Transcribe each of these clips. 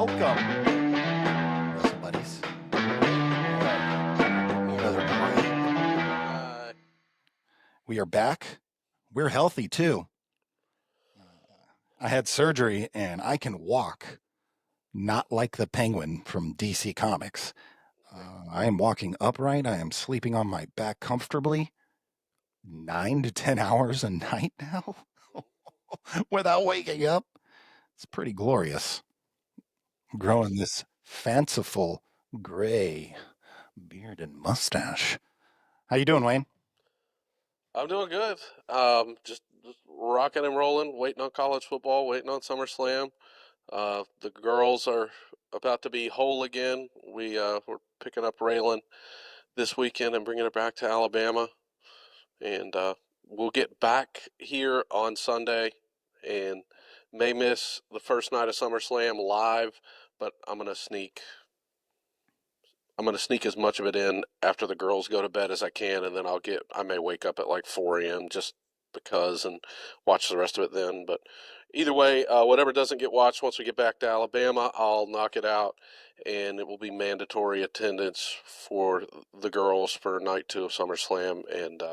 Welcome, Wrestle Buddies. Another morning. We are back. We're healthy too. I had surgery and I can walk, not like the Penguin from DC Comics. I am walking upright. I am sleeping on my back comfortably, 9 to 10 hours a night now, without waking up. It's pretty glorious. Growing this fanciful gray beard and mustache. How you doing, Wayne? I'm doing good. Just rocking and rolling, waiting on college football, waiting on SummerSlam. The girls are about to be whole again. We're picking up Raylan this weekend and bringing her back to Alabama, and we'll get back here on Sunday, and may miss the first night of SummerSlam live, but I'm gonna sneak as much of it in after the girls go to bed as I can, and then I may wake up at like 4 a.m. just because and watch the rest of it then. But either way, whatever doesn't get watched once we get back to Alabama, I'll knock it out, and it will be mandatory attendance for the girls for night 2 of SummerSlam, and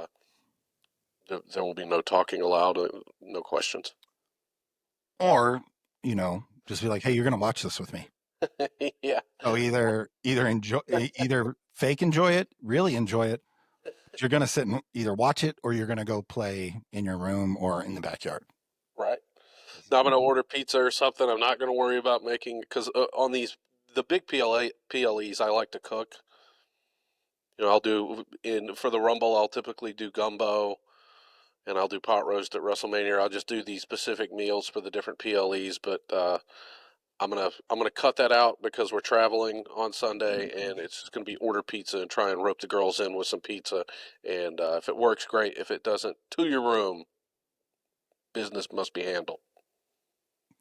there will be no talking allowed, no questions. Or, just be like, hey, you're going to watch this with me. Yeah. So either fake enjoy it, really enjoy it. But you're going to sit and either watch it or you're going to go play in your room or in the backyard. Right. Now I'm going to order pizza or something. I'm not going to worry about making, because on the big PLEs, I like to cook. I'll do for the Rumble. I'll typically do gumbo, and I'll do pot roast at WrestleMania. I'll just do these specific meals for the different PLEs. But I'm gonna cut that out because we're traveling on Sunday, and it's just gonna be order pizza and try and rope the girls in with some pizza. And if it works, great. If it doesn't, to your room. Business must be handled.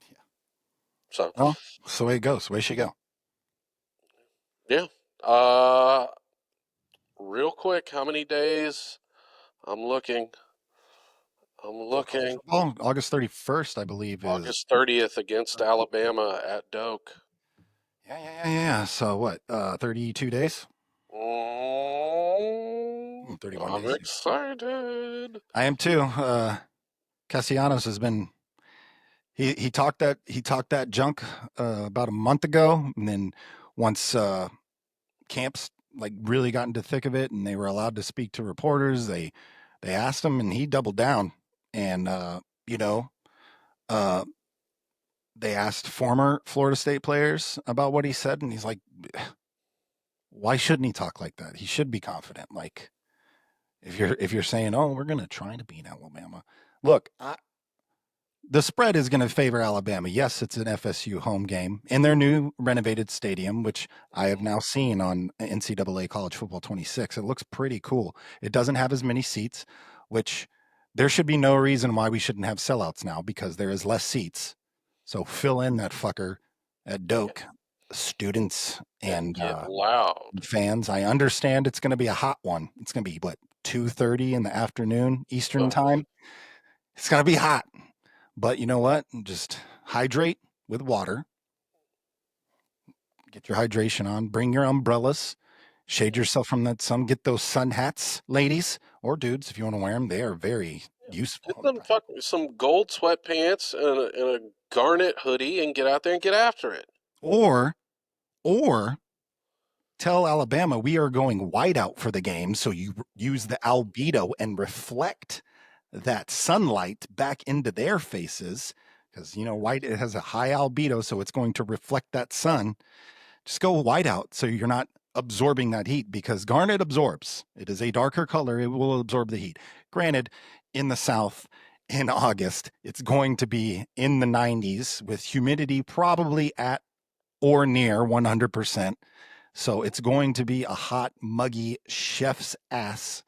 Yeah. So. Well, that's the way it goes. The way she go. Yeah. Real quick, how many days? I'm looking. Oh, August 31st, I believe, is August 30th against Alabama at Doak. Yeah. So what? 32 days? 31 I'm days. excited. I am too. Castellanos has been he talked that junk about a month ago, and then once camps like really got into the thick of it, and they were allowed to speak to reporters, they asked him, and he doubled down, and uh, they asked former Florida State players about what he said, and he's like, why shouldn't he talk like that? He should be confident. Like if you're saying, oh, we're gonna try to beat Alabama, look, the spread is going to favor Alabama. Yes, it's an FSU home game in their new renovated stadium, which I have now seen on NCAA College Football 26. It looks pretty cool. It doesn't have as many seats, which there should be no reason why we shouldn't have sellouts now because there is less seats. So fill in that fucker at Doak, students and loud fans. I understand it's going to be a hot one. It's going to be, 2:30 in the afternoon Eastern time? It's going to be hot. But you know what? Just hydrate with water. Get your hydration on. Bring your umbrellas. Shade yourself from that sun. Get those sun hats, ladies or dudes, if you want to wear them. They are very useful. Get some gold sweatpants and a garnet hoodie and get out there and get after it. Or tell Alabama we are going white out for the game, so you use the albedo and reflect that sunlight back into their faces because white, it has a high albedo, so it's going to reflect that sun. Just go white out so you're not absorbing that heat, because garnet absorbs. It is a darker color. It will absorb the heat. Granted, in the South in August, it's going to be in the 90s with humidity probably at or near 100%. So it's going to be a hot, muggy, chef's ass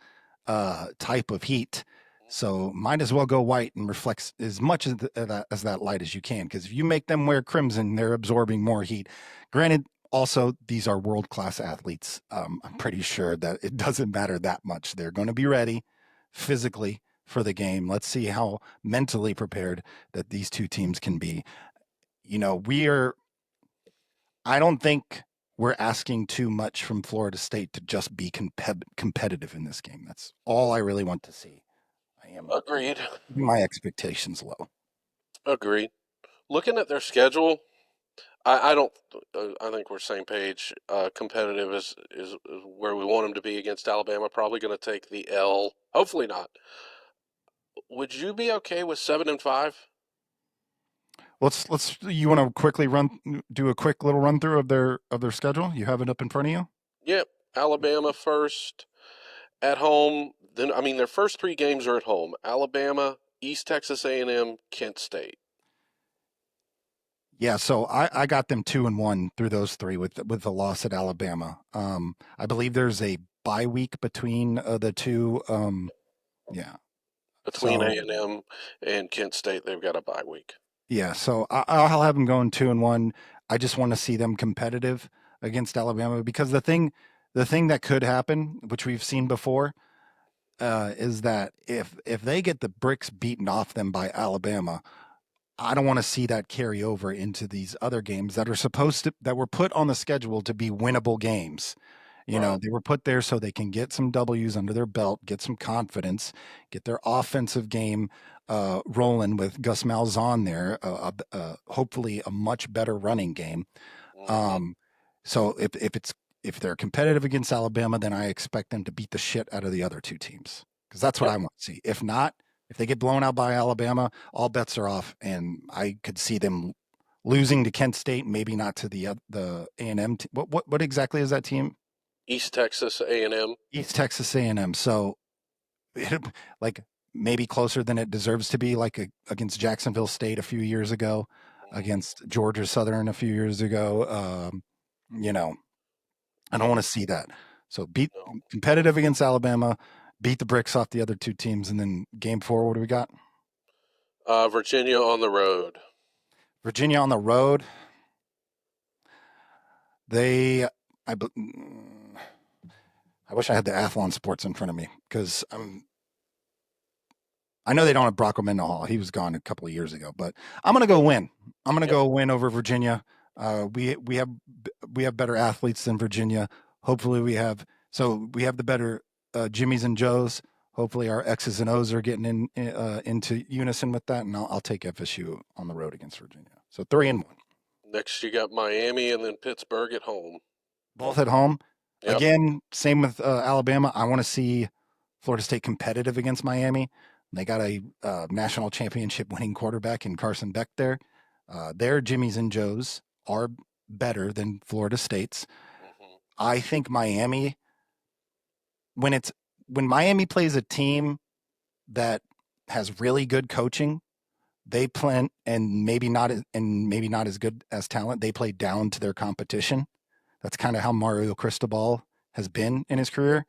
type of heat. So might as well go white and reflects as much as that light as you can, because if you make them wear crimson, they're absorbing more heat. Granted, also, these are world-class athletes. I'm pretty sure that it doesn't matter that much. They're going to be ready physically for the game. Let's see how mentally prepared that these two teams can be. We are I don't think we're asking too much from Florida State to just be competitive in this game. That's all I really want to see. I am Agreed. keeping my expectations low. Agreed. Looking at their schedule, I don't. I think we're same page. Competitive is where we want them to be against Alabama. Probably going to take the L. Hopefully not. Would you be okay with 7-5? Let's. You want to quickly do a quick little run through of their schedule? You have it up in front of you. Yep. Alabama first at home. Then I mean their first three games are at home. Alabama, East Texas A&M, Kent State. Yeah, so I got them 2-1 through those three with the loss at Alabama. I believe there's a bye week between the two. Yeah, Between so A&M and Kent State, they've got a bye week. yeah, so I'll have them going 2-1. I just want to see them competitive against Alabama because the thing that could happen, which we've seen before, is that if they get the bricks beaten off them by Alabama, I don't want to see that carry over into these other games that are that were put on the schedule to be winnable games. You know, Right. they were put there so they can get some W's under their belt, get some confidence, get their offensive game rolling with Gus Malzahn there. Hopefully, a much better running game. Hmm. Um, so if they're competitive against Alabama, then I expect them to beat the shit out of the other two teams because that's what Yep. I want to see. If not, if they get blown out by Alabama, all bets are off, and I could see them losing to Kent State, maybe not to the A&M. What exactly is that team? East Texas A&M. East Texas A&M. So, like maybe closer than it deserves to be, like against Jacksonville State a few years ago, against Georgia Southern a few years ago. You know, I don't want to see that. So beat No. competitive against Alabama, beat the bricks off the other two teams, and then game four. What do we got? Virginia on the road. Virginia on the road. They, I, I wish I had the Athlon Sports in front of me because I know they don't have Brock Mendenhall. He was gone a couple of years ago, but I'm going to go win. I'm going to Yep. go win over Virginia. We have better athletes than Virginia. Hopefully we have the better Jimmys and Joes. Hopefully our X's and O's are getting into unison with that, and I'll take FSU on the road against Virginia. So 3-1, Next, you got Miami and then Pittsburgh at home. both at home. Yep. Again, same with Alabama. I want to see Florida State competitive against Miami. They got a national championship winning quarterback in Carson Beck there. Their Jimmys and Joes are better than Florida State's. Hmm. I think Miami, when it's when Miami plays a team that has really good coaching, they plan and maybe not as good as talent. They play down to their competition. That's kind of how Mario Cristobal has been in his career.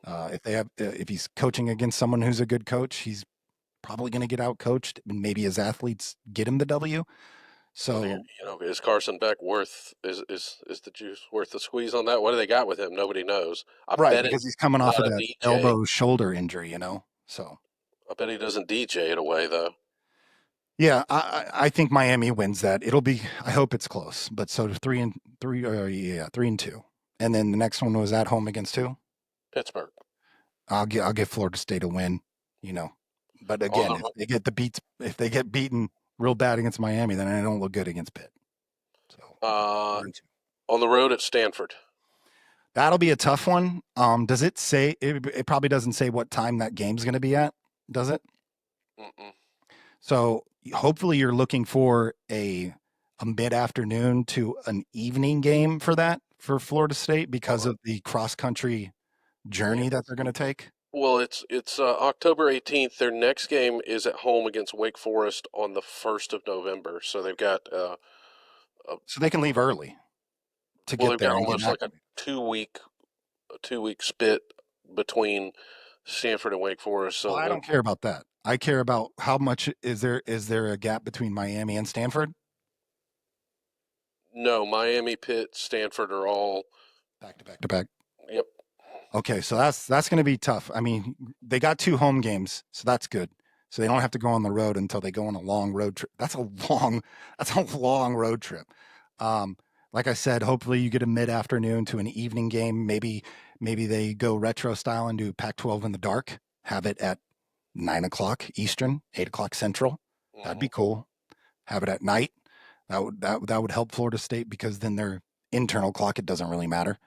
If he's coaching against someone who's a good coach, he's probably going to get out coached, and maybe his athletes get him the W. Well, So is Carson Beck worth is the juice worth the squeeze on that? What do they got with him? Nobody knows. I right, bet because it's he's coming off not of a that DJ. elbow shoulder injury, you know. So I bet he doesn't DJ it away though. yeah, I think Miami wins that. It'll be. I hope it's close. But so 3-3, yeah, 3-2, and then the next one was at home against who? Pittsburgh I'll give Florida State a win. You know, but on again, the if they get beaten real bad against Miami, then I don't look good against Pitt. So uh 4-2. on the road at Stanford. That'll be a tough one. Does it say? It probably doesn't say what time that game's going to be at, does it? Mm-mm. So hopefully you're looking for a mid afternoon to an evening game for that for Florida State because Uh, of the cross country yeah. journey that they're going to take. Well, it's October 18th. Their next game is at home against Wake Forest on the 1st of November. So they've got So they can leave early to well, get they've there got and get almost like acclimated. 2 week a 2 week spit between Stanford and Wake Forest. Well, So I don't care about that. I care about how much is there a gap between Miami and Stanford? no, Miami, Pitt, Stanford are all Back to back to back. yep. Okay, so that's going to be tough. I mean, they got two home games, so that's good. So they don't have to go on the road until they go on a long road trip. That's a long road trip. Um, like I said, hopefully you get a mid-afternoon to an evening game. Maybe they go retro style and do Pac-12 in the dark. Have it at 9 o'clock Eastern, 8 o'clock Central. That'd Hmm. be cool. Have it at night. That would help Florida State because then their internal clock, it doesn't really matter.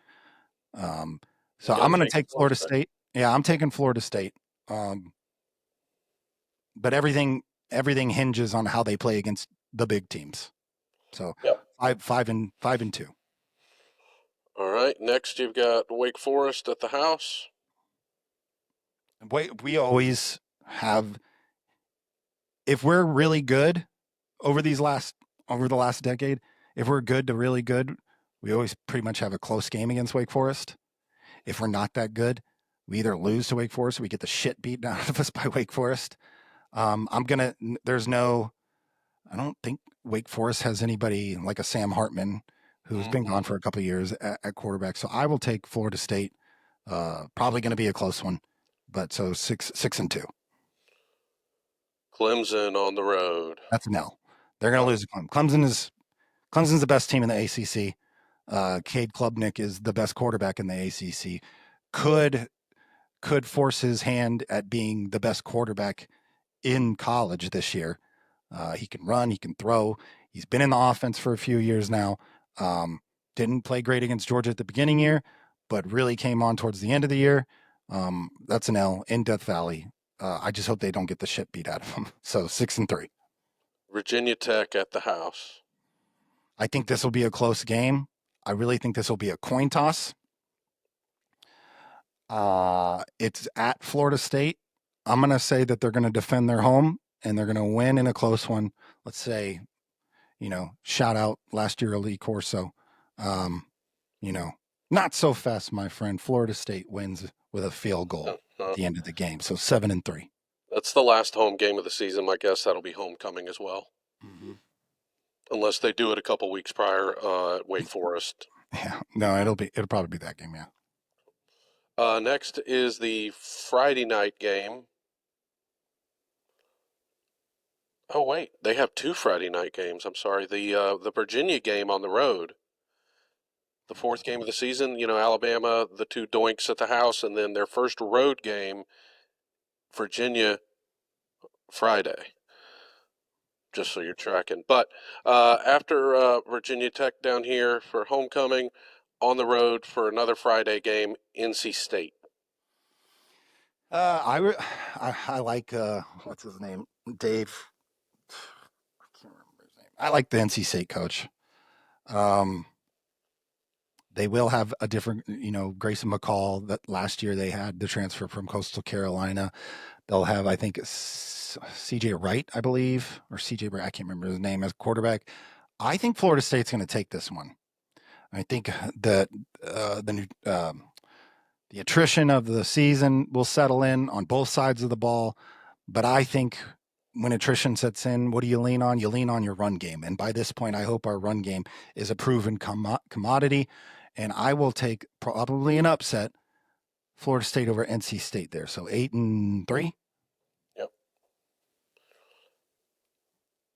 Um, You so got I'm to going to take take Florida Florida State. State. Yeah, I'm taking Florida State. Um, but everything hinges on how they play against the big teams. So Yep. five and two. All right. Next, you've got Wake Forest at the house. We always have, if we're really good over the last decade, if we're good to really good, we always pretty much have a close game against Wake Forest. If we're not that good, we either lose to Wake Forest or we get the shit beaten out of us by Wake Forest. I'm gonna. There's no. I don't think Wake Forest has anybody like a Sam Hartman who's been Hmm. gone for a couple of years at quarterback. So I will take Florida State. Probably going to be a close one, but so 6-2. Clemson on the road. That's an L. They're going to Yep. lose. Clemson's the best team in the ACC. Cade Klubnik is the best quarterback in the ACC. Could force his hand at being the best quarterback in college this year. He can run, he can throw. He's been in the offense for a few years now. Um, didn't play great against Georgia at the beginning year, but really came on towards the end of the year. That's an L in Death Valley. I just hope they don't get the shit beat out of them. So 6-3. Virginia Tech at the house. I think this will be a close game. I really think this will be a coin toss. It's at Florida State. I'm going to say that they're going to defend their home and they're going to win in a close one. Let's say, shout out last year, Lee Corso. Um, you know, not so fast, my friend. Florida State wins with a field goal at Uh, the end of the game. So 7-3. that's the last home game of the season. I guess that'll be homecoming as well, Mm-hmm. unless they do it a couple weeks prior at Wake Forest. Yeah, no, it'll probably be that game. Yeah. Next is the Friday night game. Oh wait, they have two Friday night games. I'm sorry. The Virginia game on the road, the fourth game of the season. Alabama, the two doinks at the house, and then their first road game, Virginia, Friday. Just so you're tracking. But after Virginia Tech down here for homecoming, on the road for another Friday game, NC State. Uh, I, re- I like what's his name, Dave. I can't remember his name. I like the NC State coach. Um, they will have a different, Grayson McCall that last year they had the transfer from Coastal Carolina. They'll have, I think, CJ Wright, I believe, or CJ Wright. I can't remember his name as quarterback. I think Florida State's going to take this one. I think that the attrition of the season will settle in on both sides of the ball. But I think when attrition sets in, what do you lean on? You lean on your run game. And by this point, I hope our run game is a proven commodity. And I will take probably an upset, Florida State over NC State there. So 8-3. Yep.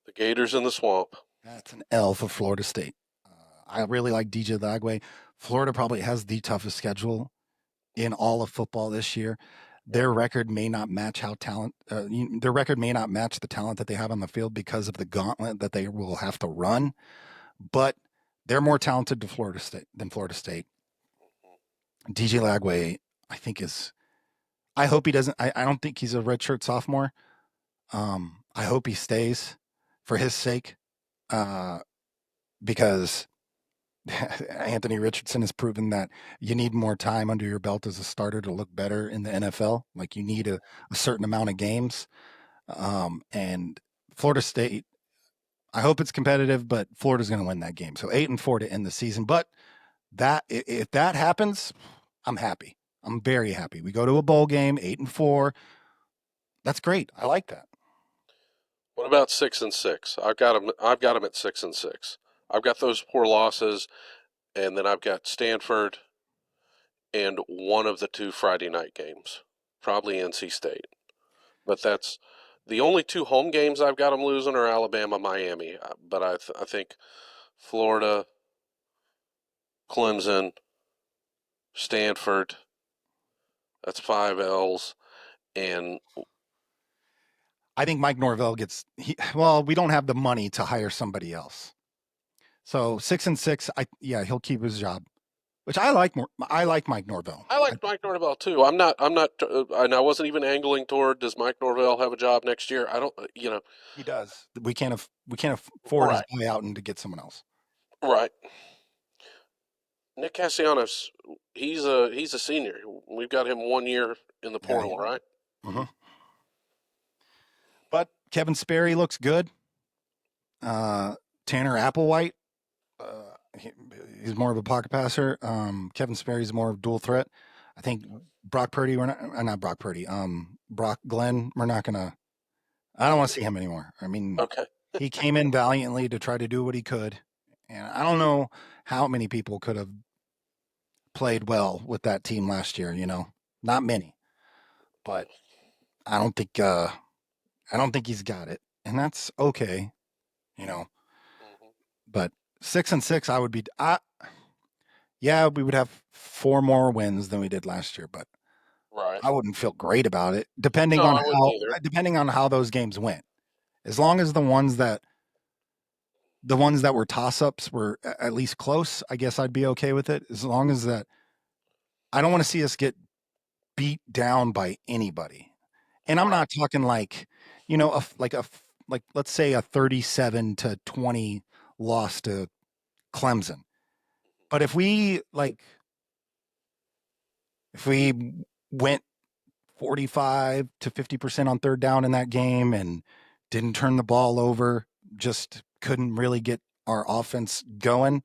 The Gators in the swamp. That's an L for Florida State. I really like DJ Lagway. Florida probably has the toughest schedule in all of football this year. Yep. Their record may not match their record may not match the talent that they have on the field because of the gauntlet that they will have to run, but they're more talented to Florida State than Florida State. DJ Lagway, I think is. I hope he doesn't. I don't think he's a redshirt sophomore. I hope he stays for his sake, uh, because Anthony Richardson has proven that you need more time under your belt as a starter to look better in the NFL. Like you need a certain amount of games. And Florida State, I hope it's competitive, but Florida's going to win that game. So 8-4 to end the season. But if that happens, I'm happy. I'm very happy. We go to a bowl game, 8-4. That's great. I like that. What about 6-6? I've got them. I've got them at 6-6. I've got those poor losses, and then I've got Stanford and one of the two Friday night games, probably NC State. But that's the only two home games I've got them losing are Alabama, Miami. But I think Florida Clemson, Stanford. That's 5 L's. And I think Mike Norvell well, we don't have the money to hire somebody else. So 6-6, he'll keep his job, which I like more. I like Mike Norvell. I like Mike Norvell too. And I wasn't even angling toward, does Mike Norvell have a job next year? I don't, He does. We can't afford his right, buyout and to get someone else. right. Nick Castellanos, he's a senior. We've got him 1 year in the Yeah. portal, right? Mm-hmm. But Kevin Sperry looks good. Tanner Applewhite, he's more of a pocket passer. Kevin Sperry's more of dual threat. I think Brock Purdy, not Brock Purdy. Brock Glenn, we're not gonna. I don't want to see him anymore. I mean, Okay. he came in valiantly to try to do what he could, and I don't know how many people could have played well with that team last year. Not many, but I don't think he's got it, and that's okay. You know, Mm-hmm. but 6-6, I would be. Yeah, we would have 4 more wins than we did last year, but Right. I wouldn't feel great about it. No, I wouldn't either. Depending on how those games went, as long as the ones that were toss-ups were at least close, I guess I'd be okay with it. As long as that, I don't want to see us get beat down by anybody. And I'm Right. not talking like, like let's say a 37-20 loss to Clemson. But if we went 45 to 50% on third down in that game and didn't turn the ball over, just couldn't really get our offense going.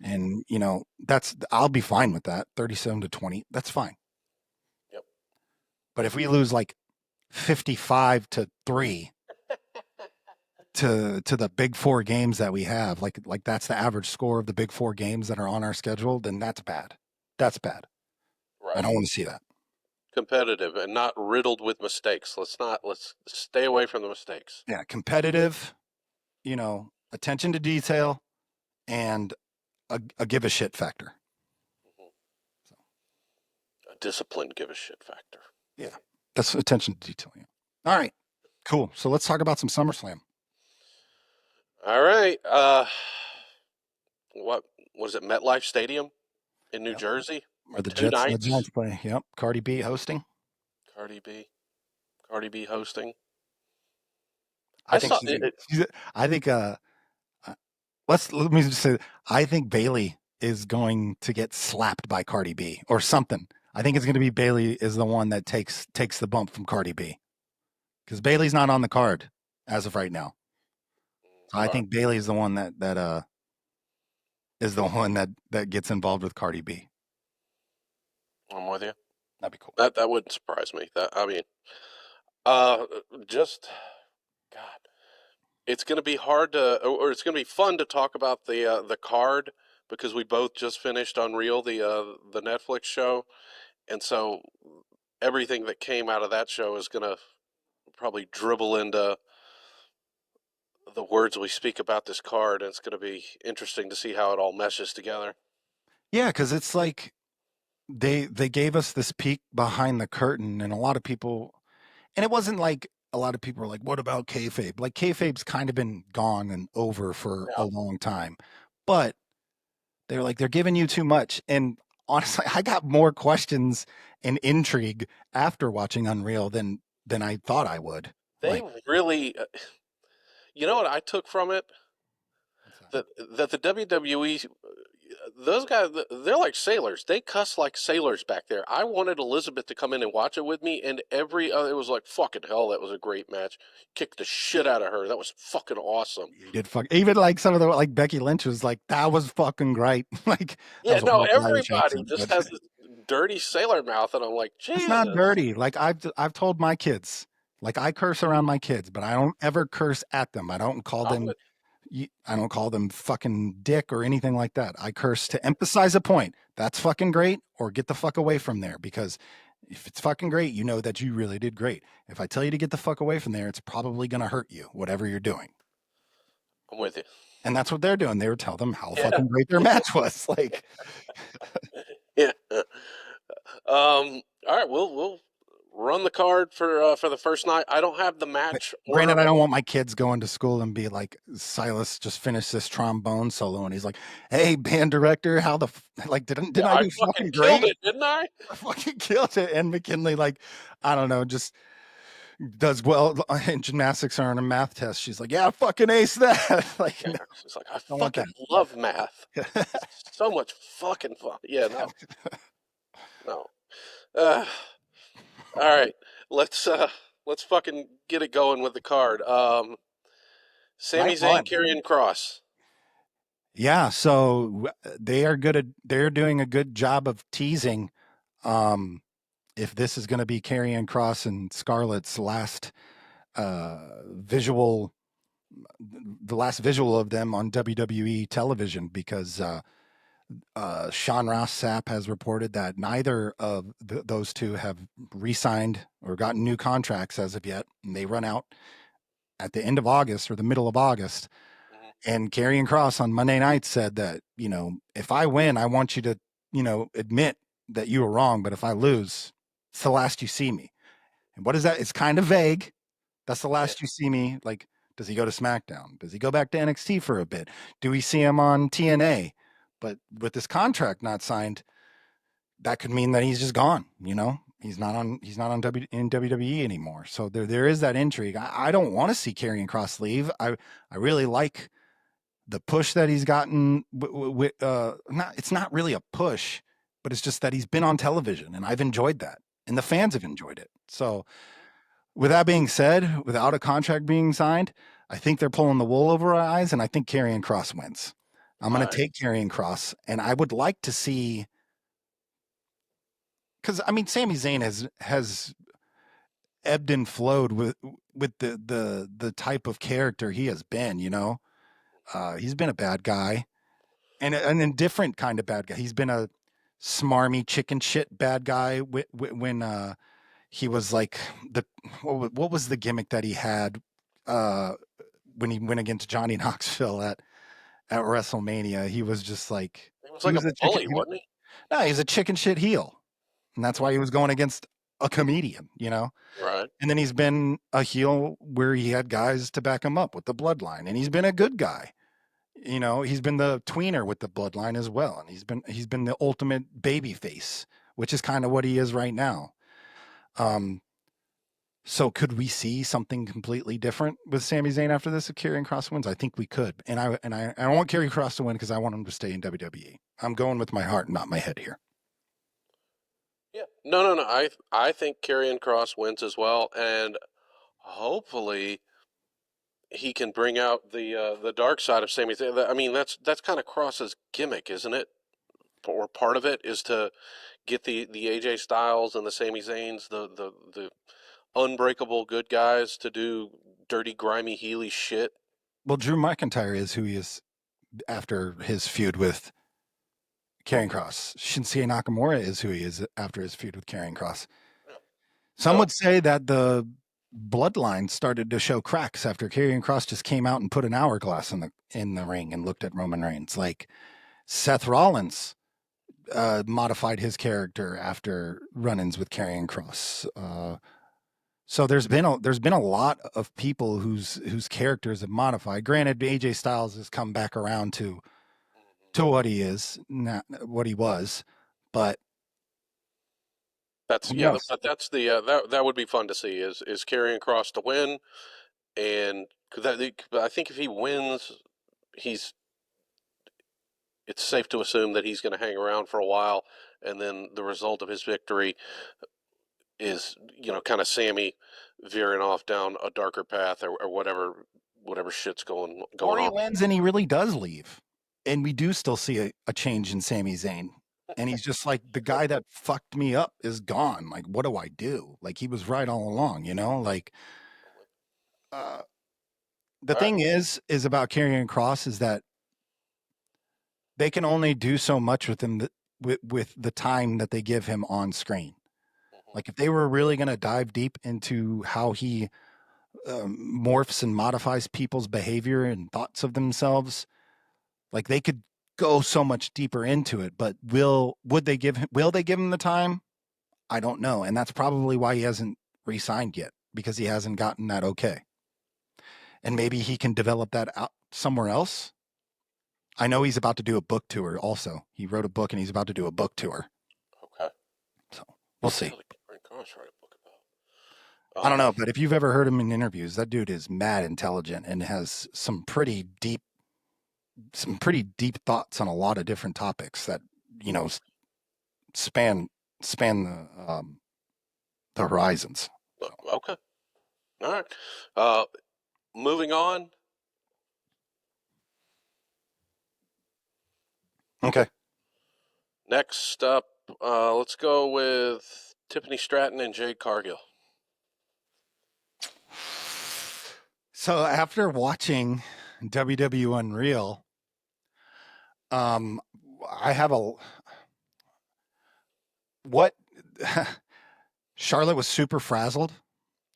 Mm-hmm. And, I'll be fine with that. 37-20, that's fine. Yep. But if we lose like 55-3 to the big 4 games that we have, like that's the average score of the big 4 games that are on our schedule, then that's bad. That's bad. I Right. don't want to see that. Competitive and not riddled with mistakes. Let's stay away from the mistakes. Yeah, competitive, attention to detail, and a give a shit factor. Mm-hmm. So, A disciplined give a shit factor. yeah, that's attention to detail. Yeah. All right, cool. So let's talk about some SummerSlam. All right. What was it? MetLife Stadium in New Yep. Jersey. Where the Two Jets and the nights. Giants play. Yep. Cardi B hosting. Cardi B. Cardi B hosting. I I think saw she's. it. I think. Uh, let me just say. I think Bailey is going to get slapped by Cardi B or something. I think it's going to be Bailey is the one that takes the bump from Cardi B because Bailey's not on the card as of right now. So I All right, think Bailey is the one that is the one that gets involved with Cardi B. I'm with you. That'd be cool. That wouldn't surprise me. Uh, just God, it's going to be hard to, or it's going to be fun to talk about the card because we both just finished Unreal, the Netflix show, and so everything that came out of that show is going to probably dribble into the words we speak about this card, and it's going to be interesting to see how it all meshes together. Yeah, because it's like they gave us this peek behind the curtain, and a lot of people, and it wasn't like a lot of people were like, "What about kayfabe?" Like kayfabe's kind of been gone and over for a Yeah, long time, but they're like they're giving you too much. And honestly, I got more questions and intrigue after watching Unreal than I thought I would. they Like, really, you know what I took from it? what's that? That the WWE, those guys, they're like sailors. They cuss like sailors back there. I wanted Elizabeth to come in and watch it with me, and it was like fucking hell. That was a great match. Kicked the shit out of her. That was fucking awesome. You did fuck. Even like some of the like Becky Lynch was like, "That was fucking great." Like that Yeah, was a no, horrible Irish everybody accent, just but has this dirty sailor mouth, and I'm like, it's not Jesus. dirty. Like I've told my kids, like I curse around my kids, but I don't ever curse at them. I'm with I don't call them fucking dick or anything like that. I curse to emphasize a point. That's fucking great, or get the fuck away from there. Because if it's fucking great, you know that you really did great. If I tell you to get the fuck away from there, it's probably gonna hurt you, whatever you're doing. I'm with you. And that's what they're doing. They would tell them how Yeah, fucking great their match was. Like, yeah. All right, we'll run the card for the first night. I don't have the match order granted, I right. don't want my kids going to school and be like, Silas just finished this trombone solo, and he's like, "Hey, band director, how the like didn't Yeah, I I do fucking fucking killed great? it, didn't I? I fucking killed it." And McKinley, like, I don't know, just does well in gymnastics or on a math test. She's like, "Yeah, I fucking ace that." Like, Yeah, no, it's like I don't want fucking love math. that. It's so much fucking fun. Yeah, no, no. Uh, all right, let's uh let's fucking get it going with the card. Sami Night Zayn, one. Karrion Cross. Yeah, so they are good at they're doing a good job of teasing um if this is going to be Karrion Cross and Scarlett's last visual the last visual of them on WWE television because Sean Ross Sapp has reported that neither of those two have re-signed or gotten new contracts as of yet, and they run out at the end of August or the middle of August. Mhm. And Karrion Cross on Monday night said that, if I win, I want you to, admit that you were wrong. But if I lose, it's the last you see me. And what is that? It's kind of vague. That's the Yeah, last you see me. Like, does he go to SmackDown? Does he go back to NXT for a bit? Do we see him on TNA? But with this contract not signed, that could mean that he's just gone. He's not on in WWE anymore. So there is that intrigue. I don't want to see Karrion Cross leave. I really like the push that he's gotten. It's not really a push, but it's just that he's been on television, and I've enjoyed that, and the fans have enjoyed it. So with that being said, without a contract being signed, I think they're pulling the wool over our eyes, and I think Karrion Cross wins. I'm all going to right. take Karrion Cross, and I would like to see because I mean, Sami Zayn has ebbed and flowed with the type of character he has been. He's been a bad guy and an indifferent kind of bad guy. He's been a smarmy chicken shit bad guy when he was like the what was the gimmick that he had uh, when he went against Johnny Knoxville at WrestleMania. He was just like He was he like a was a chicken. bully, wasn't he? No, he's a chicken shit heel, and that's why he was going against a comedian. Right. And then he's been a heel where he had guys to back him up with the bloodline, and he's been a good guy. He's been the tweener with the bloodline as well, and he's been the ultimate baby face, which is kind of what he is right now. Um, so could we see something completely different with Sami Zayn after this if Karrion Cross wins? I think we could, and I want Karrion Cross to win because I want him to stay in WWE. I'm going with my heart, not my head here. Yeah. No, no, no. I think Karrion Cross wins as well, and hopefully he can bring out the dark side of Sami Zayn. I mean, that's kind of Cross's gimmick, isn't it? Or part of it is to get the AJ Styles and the Sami Zayns, the unbreakable good guys, to do dirty, grimy, heely shit. Well, Drew McIntyre is who he is after his feud with Karrion Cross. Shinsuke Nakamura is who he is after his feud with Karrion Cross. Some So would say that the bloodline started to show cracks after Karrion Cross just came out and put an hourglass in the ring and looked at Roman Reigns. Like Seth Rollins modified his character after run-ins with Karrion Cross. So there's been a lot of people whose characters have modified. Granted, AJ Styles has come back around to what he is, not what he was, but that's who yeah, knows? but that's that would be fun to see is Karrion Cross to win, and 'cause I think if he wins, he's it's safe to assume that he's going to hang around for a while, and then the result of his victory is kind of Sammy veering off down a darker path or whatever shit's Or going he on. wins and he really does leave, and we do still see a change in Sami Zayn, and he's just like the guy that fucked me up is gone. Like, what do I do? Like he was right all along, Like uh, the All right. thing is about Karrion Cross is that they can only do so much with him with the time that they give him on screen. Mhm. Like if they were really going to dive deep into how he morphs and modifies people's behavior and thoughts of themselves. Like they could go so much deeper into it, but will they give him the time? I don't know, and that's probably why he hasn't re-signed yet, because he hasn't gotten that okay. And maybe he can develop that out somewhere else. I know he's about to do a book tour also. He wrote a book and he's about to do a book tour. Okay. So we'll see. Write a book I don't about. know, but if you've ever heard him in interviews, that dude is mad intelligent and has some pretty deep thoughts on a lot of different topics that, you know, span the horizons. So. Okay. All right. Moving on. Okay. Next up, let's go with Tiffany Stratton and Jade Cargill. So after watching WW Unreal, I have what Charlotte was super frazzled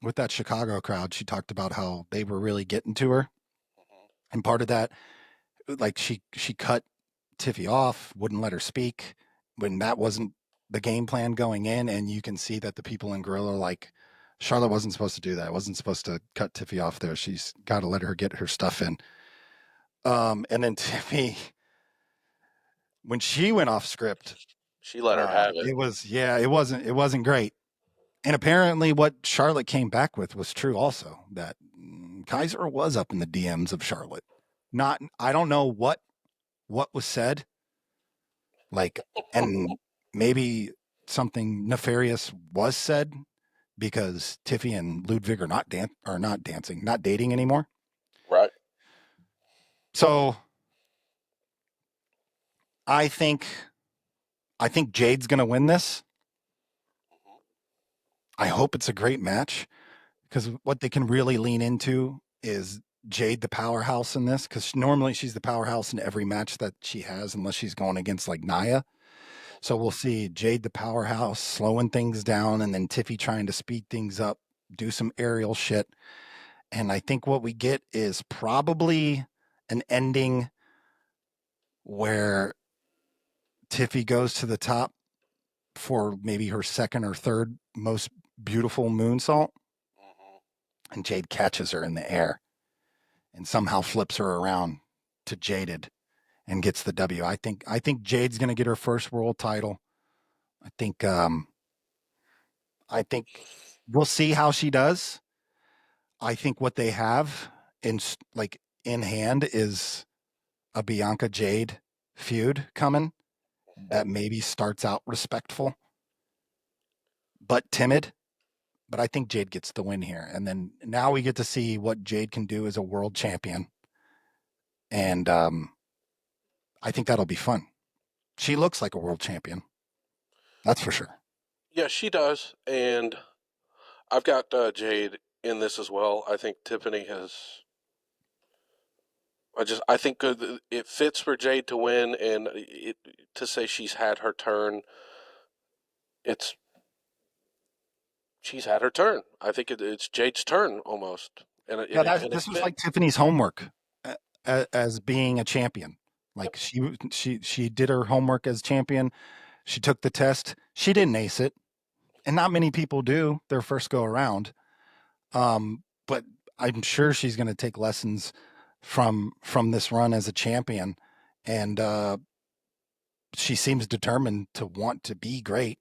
with that Chicago crowd. She talked about how they were really getting to her. And part of that, like she cut Tiffy off, wouldn't let her speak when that wasn't the game plan going in. And you can see that the people in Gorilla are like, Charlotte wasn't supposed to do that. Wasn't supposed to cut Tiffy off there. She's got to let her get her stuff in. And then Tiffy, when she went off script, she let her have it. It wasn't great. And apparently, what Charlotte came back with was true. Also, that Kaiser was up in the DMs of Charlotte. Not, I don't know what was said, like, and maybe something nefarious was said because Tiffy and Ludwig are not dancing, not dating anymore. Right. So I think Jade's going to win this. I hope it's a great match, because what they can really lean into is Jade the powerhouse in this, because normally she's the powerhouse in every match that she has, unless she's going against like Nia. So we'll see Jade the powerhouse slowing things down, and then Tiffy trying to speed things up, do some aerial shit. And I think what we get is probably an ending where Tiffy goes to the top for maybe her second or third most beautiful moonsault, and Jade catches her in the air and somehow flips her around to Jaded and gets the W. I think Jade's going to get her first world title. I think we'll see how she does. I think what they have in hand is a Bianca Jade feud coming that maybe starts out respectful but timid. But I think Jade gets the win here. And then now we get to see what Jade can do as a world champion. And I think that'll be fun. She looks like a world champion. That's for sure. Yeah, she does. And I've got Jade in this as well. I think Tiffany has. I think it fits for Jade to win, and to say she's had her turn. She's had her turn. I think it's Jade's turn almost, and This was like Tiffany's homework as being a champion. Like she did her homework as champion. She took the test. She didn't ace it, and not many people do their first go around. But I'm sure she's going to take lessons from this run as a champion, and she seems determined to want to be great.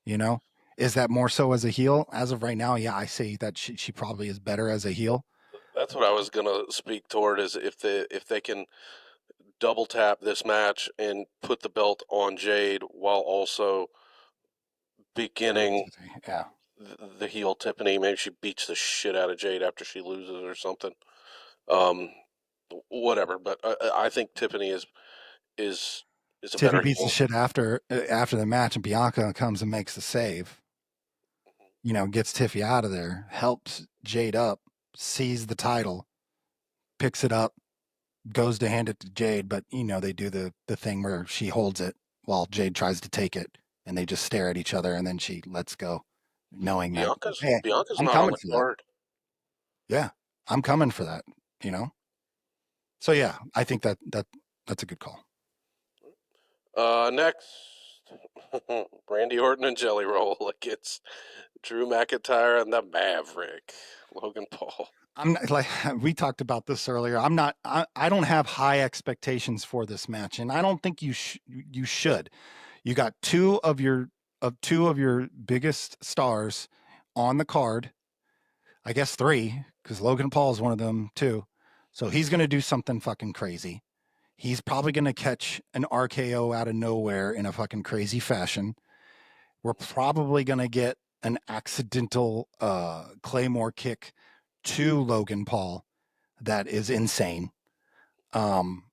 You know, is that more so as a heel? As of right now, yeah, I say that she probably is better as a heel. That's what I was gonna speak toward, is if they can double tap this match and put the belt on Jade while also beginning Yeah. the heel Tiffany. Maybe she beats the shit out of Jade after she loses or something. Whatever. But I think Tiffany is a Tiffy better beats the heel. shit after the match, and Bianca comes and makes the save. You know, gets Tiffy out of there, helps Jade up, sees the title, picks it up, goes to hand it to Jade, but you know they do the thing where she holds it while Jade tries to take it, and they just stare at each other, and then she lets go, knowing that, hey, Bianca's I'm not on coming the for that. card. Yeah, I'm coming for that, you know? So yeah, I think that's a good call. Next, Randy Orton and Jelly Roll against Drew McIntyre and the Maverick, Logan Paul. I'm not, like we talked about this earlier. I don't have high expectations for this match, and I don't think you should. You got two of your biggest stars on the card. I guess three, because Logan Paul is one of them too. So he's going to do something fucking crazy. He's probably going to catch an RKO out of nowhere in a fucking crazy fashion. We're probably going to get an accidental Claymore kick to Logan Paul that is insane. Um,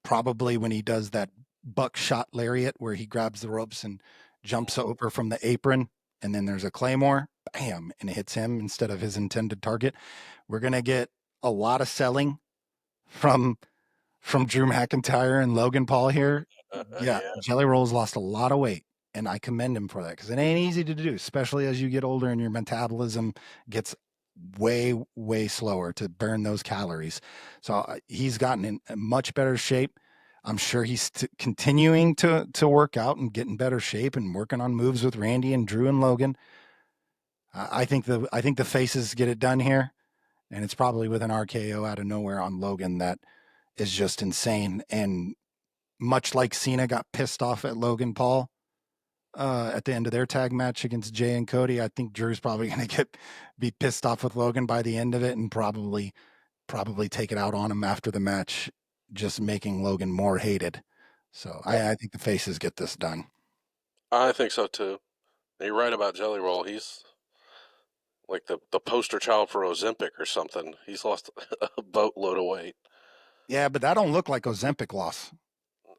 Probably when he does that buckshot lariat where he grabs the ropes and jumps over from the apron, and then there's a Claymore, bam, and it hits him instead of his intended target. We're going to get a lot of selling from Drew McIntyre and Logan Paul here. Yeah, Yeah, Jelly Roll's lost a lot of weight, and I commend him for that because it ain't easy to do, especially as you get older and your metabolism gets way slower to burn those calories. So he's gotten in a much better shape. I'm sure he's continuing to work out and get in better shape and working on moves with Randy and Drew and Logan. I think the faces get it done here, and it's probably with an RKO out of nowhere on Logan that is just insane. And much like Cena got pissed off at Logan Paul at the end of their tag match against Jay and Cody, I think Drew's probably going to be pissed off with Logan by the end of it and probably take it out on him after the match, just making Logan more hated. So I think the faces get this done. I think so too. You're right about Jelly Roll. He's like the poster child for Ozempic or something. He's lost a boatload of weight. Yeah, but that don't look like Ozempic loss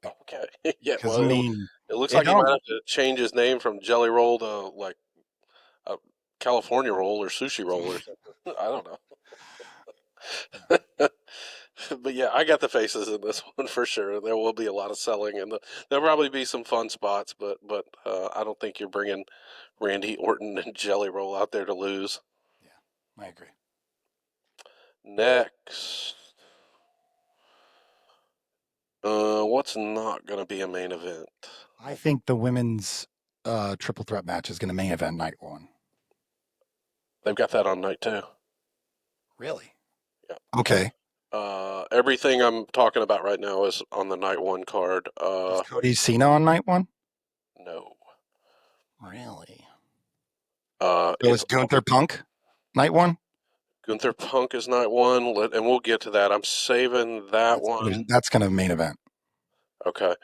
Okay. Yeah, because well, I mean it looks it like he might don't. have to change his name from Jelly Roll to like a California roll or sushi roll or something. I don't know. But yeah, I got the faces in this one for sure. There will be a lot of selling, and there'll probably be some fun spots. But I don't think you're bringing Randy Orton and Jelly Roll out there to lose. Yeah, I agree. Next, what's not going to be a main event? I think the women's triple threat match is going to main event night one. They've got that on night two. Really? Yeah. Okay. Everything I'm talking about right now is on the night one card. Is Cody Cena on night one? No. Really? So is It's Gunther Punk night one? Gunther Punk is night one, and we'll get to that. I'm saving that one. That's gonna main event. Okay.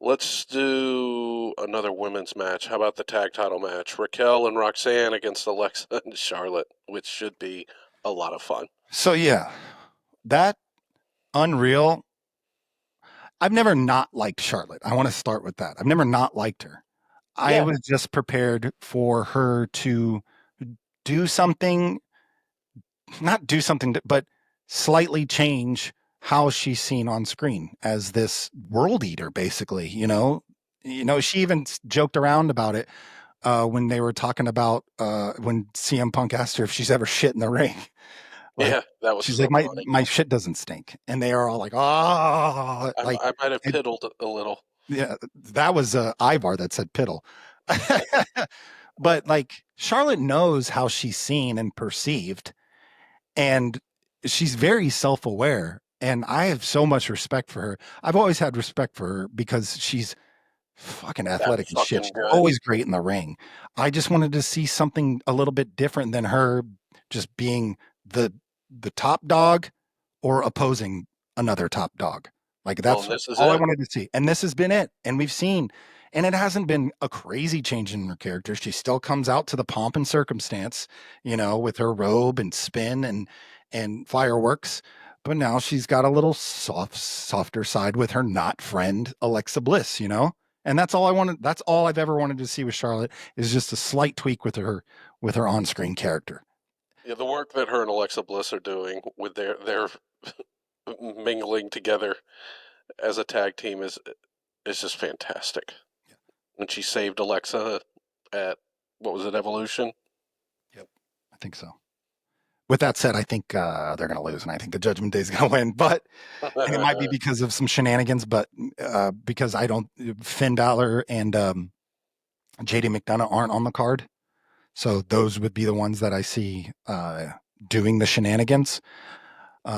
Let's do another women's match. How about the tag title match? Raquel and Roxanne against Alexa and Charlotte, which should be a lot of fun. So yeah, that Unreal. I've never not liked Charlotte. I want to start with that. I've never not liked her. I Yeah. was just prepared for her to do something, not do something, but slightly change how she's seen on screen as this world eater, basically. She even joked around about it when they were talking about when CM Punk asked her if she's ever shit in the ring. Like Yeah, that was she's like, so my funny. my shit doesn't stink, and they are all like, oh, like I might have it, piddled a little. yeah, that was Ivar that said piddle. But like Charlotte knows how she's seen and perceived, and she's very self-aware. And I have so much respect for her. I've always had respect for her because she's fucking That athletic as shit. fucking She's good. always great in the ring. I just wanted to see something a little bit different than her just being the top dog or opposing another top dog. Like Well, that's and this is all I it. wanted to see. And this has been it. And we've seen, and it hasn't been a crazy change in her character. She still comes out to the pomp and circumstance, with her robe and spin and fireworks. But now she's got a little softer side with her not friend Alexa Bliss. And that's all I wanted. That's all I've ever wanted to see with Charlotte is just a slight tweak with her on-screen character. Yeah, the work that her and Alexa Bliss are doing with their mingling together as a tag team is just fantastic. Yeah. When she saved Alexa at what was it, Evolution? Yep. I think so. With that said, I think they're going to lose, and I think the Judgment Day is going to win. But and it might be because of some shenanigans, but because I don't Finn Balor and JD McDonough aren't on the card, so those would be the ones that I see doing the shenanigans.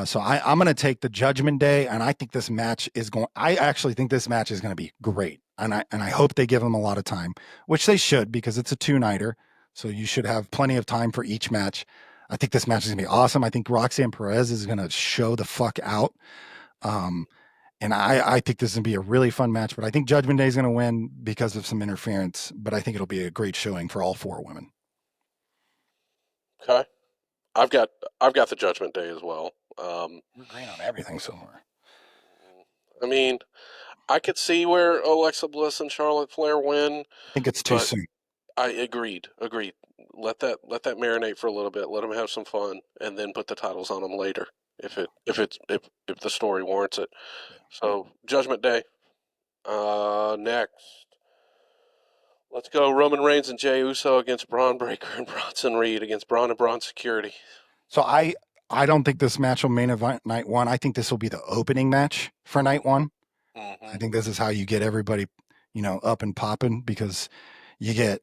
So I'm going to take the Judgment Day, and I think this match is going. I actually think this match is going to be great, and I hope they give them a lot of time, which they should because it's a 2-nighter. So you should have plenty of time for each match. I think this match is going to be awesome. I think Roxanne Perez is going to show the fuck out. Um, and I think this is going to be a really fun match, but I think Judgment Day is going to win because of some interference, but I think it'll be a great showing for all 4 women. Okay, I've got I've got the Judgment Day as well. We're green on everything so far. I mean, I could see where Alexa Bliss and Charlotte Flair win, I think it's too but soon. I agreed. Let that marinate for a little bit. Let them have some fun, and then put the titles on them later if the story warrants it. Yeah. So Judgment Day. Next, let's go. Roman Reigns and Jey Uso against Braun Breaker and Bronson Reed against Braun and Braun Security. So I don't think this match will main event night one. I think this will be the opening match for night one. I think this is how you get everybody, up and popping because you get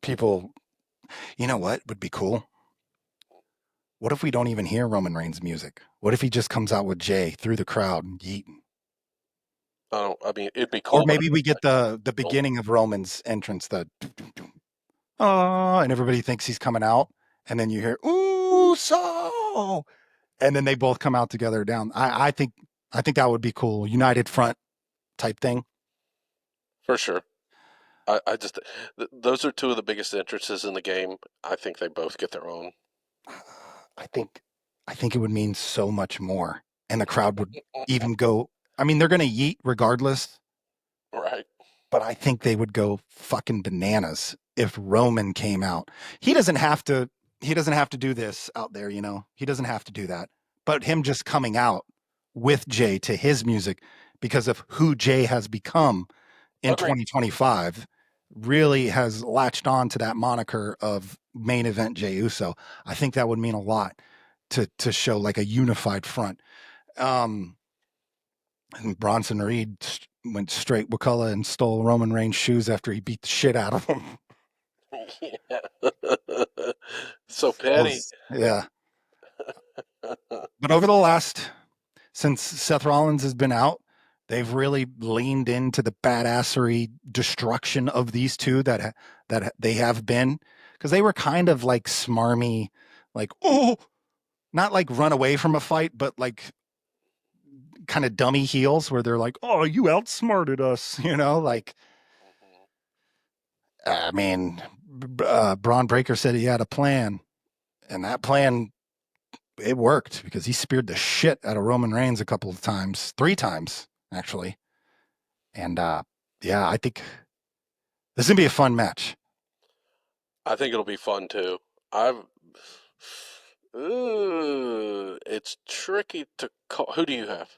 people. You know what would be cool? What if we don't even hear Roman Reigns music? What if he just comes out with Jay through the crowd and yeeting? I mean, it'd be Or cool, but maybe we get the beginning of Roman's entrance, the oh, and everybody thinks he's coming out, and then you hear ooh so, and then they both come out together down. I think that would be cool. United front type thing. for sure. I just those are two of the biggest entrances in the game. I think they both get their own. I think I think it would mean so much more, and the crowd would even go. I mean, they're going to yeet regardless, Right. but I think they would go fucking bananas if Roman came out. He doesn't have to. He doesn't have to do this out there. He doesn't have to do that. But him just coming out with Jay to his music because of who Jay has become in Agreed. 2025 really has latched on to that moniker of main event Jey Uso. I think that would mean a lot to show like a unified front. And Bronson Reed went straight Wakala and stole Roman Reigns' shoes after he beat the shit out of him. Yeah. So petty. Yeah. But over the last, since Seth Rollins has been out, they've really leaned into the badassery destruction of these two that they have been, because they were kind of like smarmy, like oh, not like run away from a fight, but like kind of dummy heels where they're like, oh, you outsmarted us, like I mean, Braun Breaker said he had a plan, and that plan it worked because he speared the shit out of Roman Reigns a couple of times, 3 times actually, and yeah, I think this is gonna be a fun match. I think it'll be fun too. I've. Ooh, it's tricky to call. Who do you have?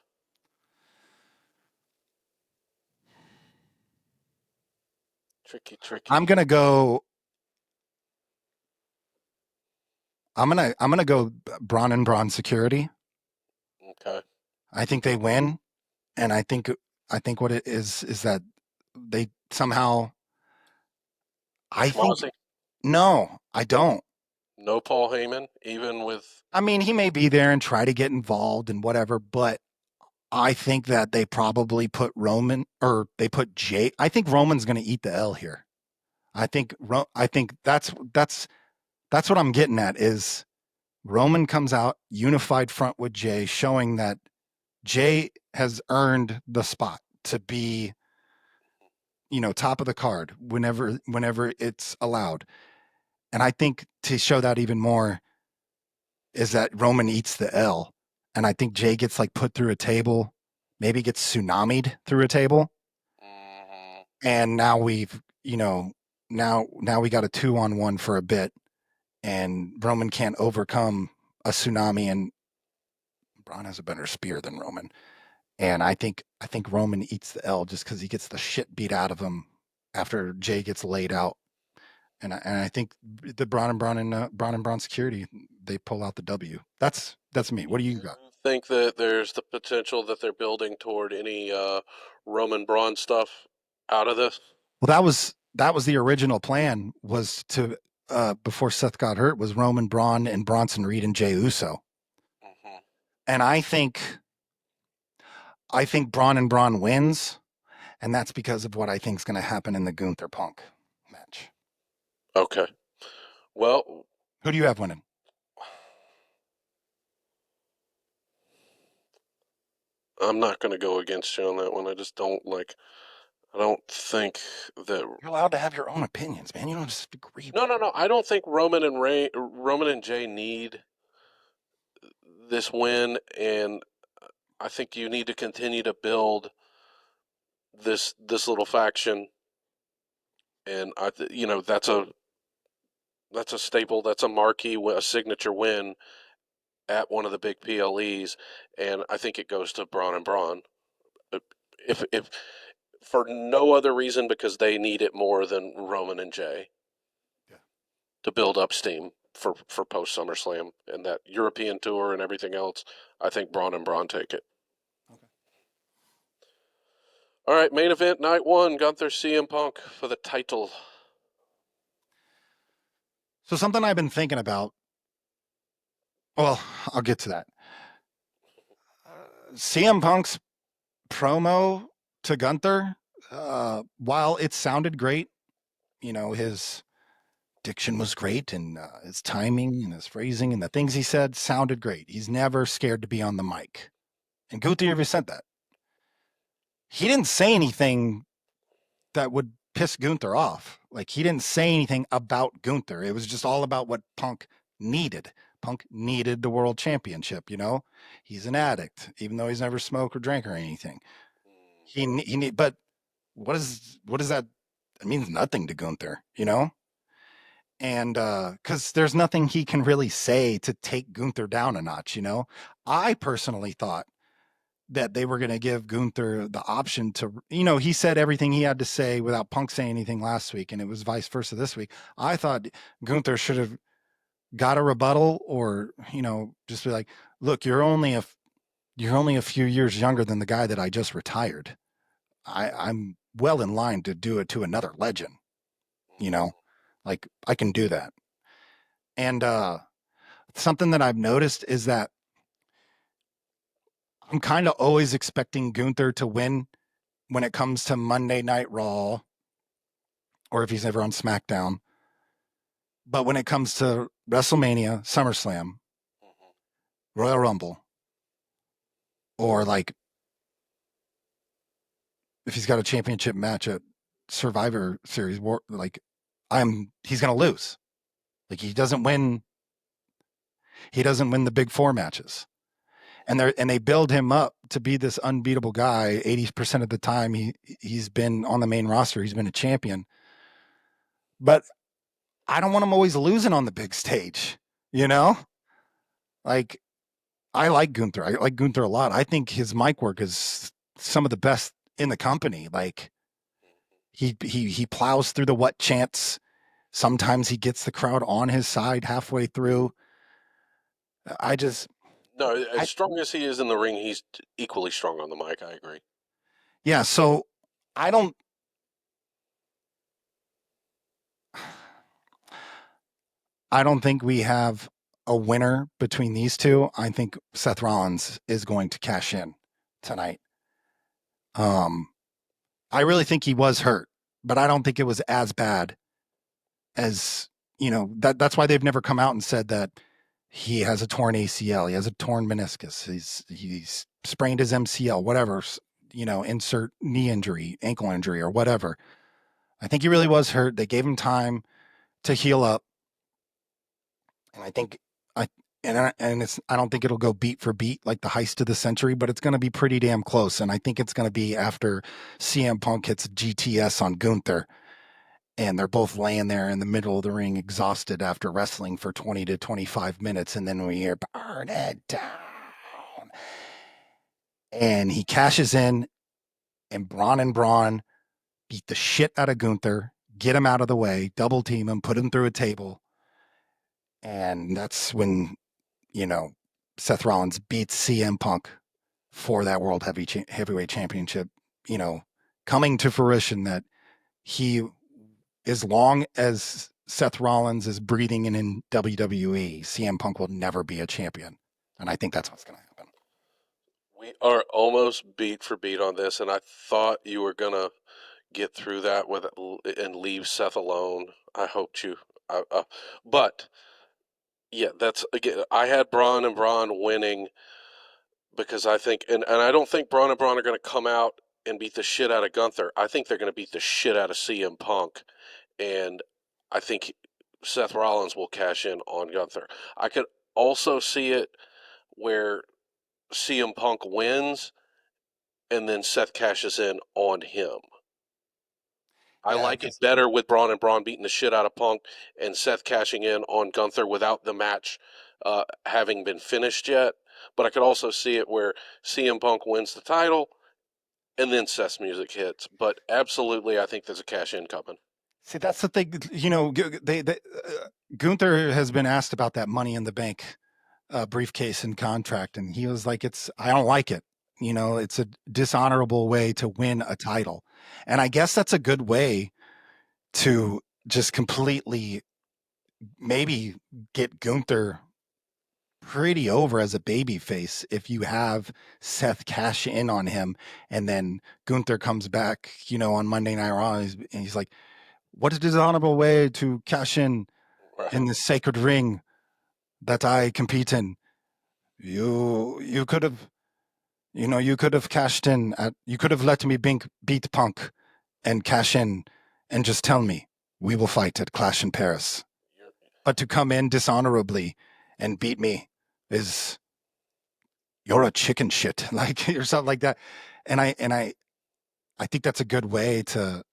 Tricky, I'm tricky. gonna go. I'm gonna go Braun and Braun Security. Okay. I think they win, and I think what it is that they somehow. I think Schmozzy. no, I don't. No Paul Heyman, even with. I mean, he may be there and try to get involved and whatever, but I think that they probably put Roman or they put Jay. I think Roman's going to eat the L here. I think that's what I'm getting at is Roman comes out unified front with Jay, showing that Jay has earned the spot to be, top of the card whenever it's allowed. And I think to show that even more is that Roman eats the L. And I think Jay gets like put through a table, maybe gets tsunamied through a table. Mhm. And now now we got a 2-on-1 for a bit, and Roman can't overcome a tsunami, and Braun has a better spear than Roman. And I think Roman eats the L just because he gets the shit beat out of him after Jay gets laid out. And I think the Braun and Braun security, they pull out the W. That's me. What do you got? Think that there's the potential that they're building toward any Roman Braun stuff out of this? Well, that was the original plan, was to before Seth got hurt, was Roman, Braun, and Bronson Reed and Jey Uso. Hmm. And I think Braun and Braun wins, and that's because of what I think is going to happen in the Gunther Punk match. Okay. Well, Who do you have winning? I'm not going to go against you on that one. I just don't like. I don't think that. You're allowed to have your own opinions, man. You don't just agree No, with no, no. I don't think Roman and Jay need this win, and I think you need to continue to build this little faction, and that's a staple, that's a marquee, a signature win at one of the big PLEs, and I think it goes to Braun and Braun. If for no other reason because they need it more than Roman and Jay Yeah. to build up steam for post SummerSlam and that European tour and everything else. I think Braun and Braun take it. Okay. All right, main event night one, Gunther CM Punk for the title. So something I've been thinking about. Well, I'll get to that. CM Punk's promo to Gunther, while it sounded great, his diction was great, and his timing and his phrasing and the things he said sounded great. He's never scared to be on the mic. And Gunther even said that. He didn't say anything that would piss Gunther off. Like, he didn't say anything about Gunther. It was just all about what Punk needed. Punk needed the world championship. He's an addict, even though he's never smoked or drank or anything. But what is that? It means nothing to Gunther. And because there's nothing he can really say to take Gunther down a notch. I personally thought that they were going to give Gunther the option to, he said everything he had to say without Punk saying anything last week, and it was vice versa this week. I thought Gunther should have got a rebuttal, or, just be like, look, you're only a few years younger than the guy that I just retired. I'm well in line to do it to another legend, you know, like I can do that. And something that I've noticed is that I'm kind of always expecting Gunther to win when it comes to Monday Night Raw, or if he's ever on SmackDown. But when it comes to WrestleMania, SummerSlam, Royal Rumble, or like if he's got a championship match at Survivor Series, like he's gonna lose. Like, he doesn't win the big four matches. And they build him up to be this unbeatable guy. 80% of the time he's been on the main roster, he's been a champion. But I don't want him always losing on the big stage, you know? Like, I like Gunther. I like Gunther a lot. I think his mic work is some of the best in the company. Like, he plows through the what chants. Sometimes he gets the crowd on his side halfway through. I just No, I as strong as he is in the ring, he's equally strong on the mic. I agree. Yeah, so I don't I don't think we have a winner between these two. I think Seth Rollins is going to cash in tonight. Um, I really think he was hurt, but I don't think it was as bad as, that's why they've never come out and said that he has a torn ACL, he has a torn meniscus, he's sprained his MCL, whatever, insert knee injury, ankle injury, or whatever. I think he really was hurt. They gave him time to heal up, and I think I I don't think it'll go beat for beat like the heist of the century, but it's going to be pretty damn close. And I think it's going to be after CM Punk hits GTS on Gunther, and they're both laying there in the middle of the ring, exhausted after wrestling for 20 to 25 minutes, and then we hear "Burn it down," and he cashes in, and Braun beat the shit out of Gunther, get him out of the way, double team him, put him through a table. And that's when, you know, Seth Rollins beats CM Punk for that World Heavyweight Championship, you know, coming to fruition that he, as long as Seth Rollins is breathing in WWE, CM Punk will never be a champion. And I think that's what's going to happen. We are almost beat for beat on this, and I thought you were gonna get through that with and leave Seth alone. I hoped you, but yeah, that's again. I had Braun and Braun winning because I think, and I don't think Braun and Braun are going to come out and beat the shit out of Gunther. I think they're going to beat the shit out of CM Punk, and I think Seth Rollins will cash in on Gunther. I could also see it where CM Punk wins and then Seth cashes in on him. I Yeah, like it better with Braun and Braun beating the shit out of Punk and Seth cashing in on Gunther without the match having been finished yet. But I could also see it where CM Punk wins the title and then Seth's music hits. But absolutely, I think there's a cash in coming. see, that's the thing. You know, Gunther has been asked about that Money in the Bank briefcase and contract, and he was like, I don't like it. You know, it's a dishonorable way to win a title. And I guess that's a good way to just completely maybe get Gunther pretty over as a baby face if you have Seth cash in on him and then Gunther comes back, you know, on Monday Night Raw and he's like, what a dishonorable way to cash in Right. this sacred ring that I compete in. You could have, you know, you could have cashed in at, you could have let me beat Punk and cash in and just tell me we will fight at Clash in Paris. But to come in dishonorably and beat me is, you're a chicken shit, like, or something like that. And I think that's a good way to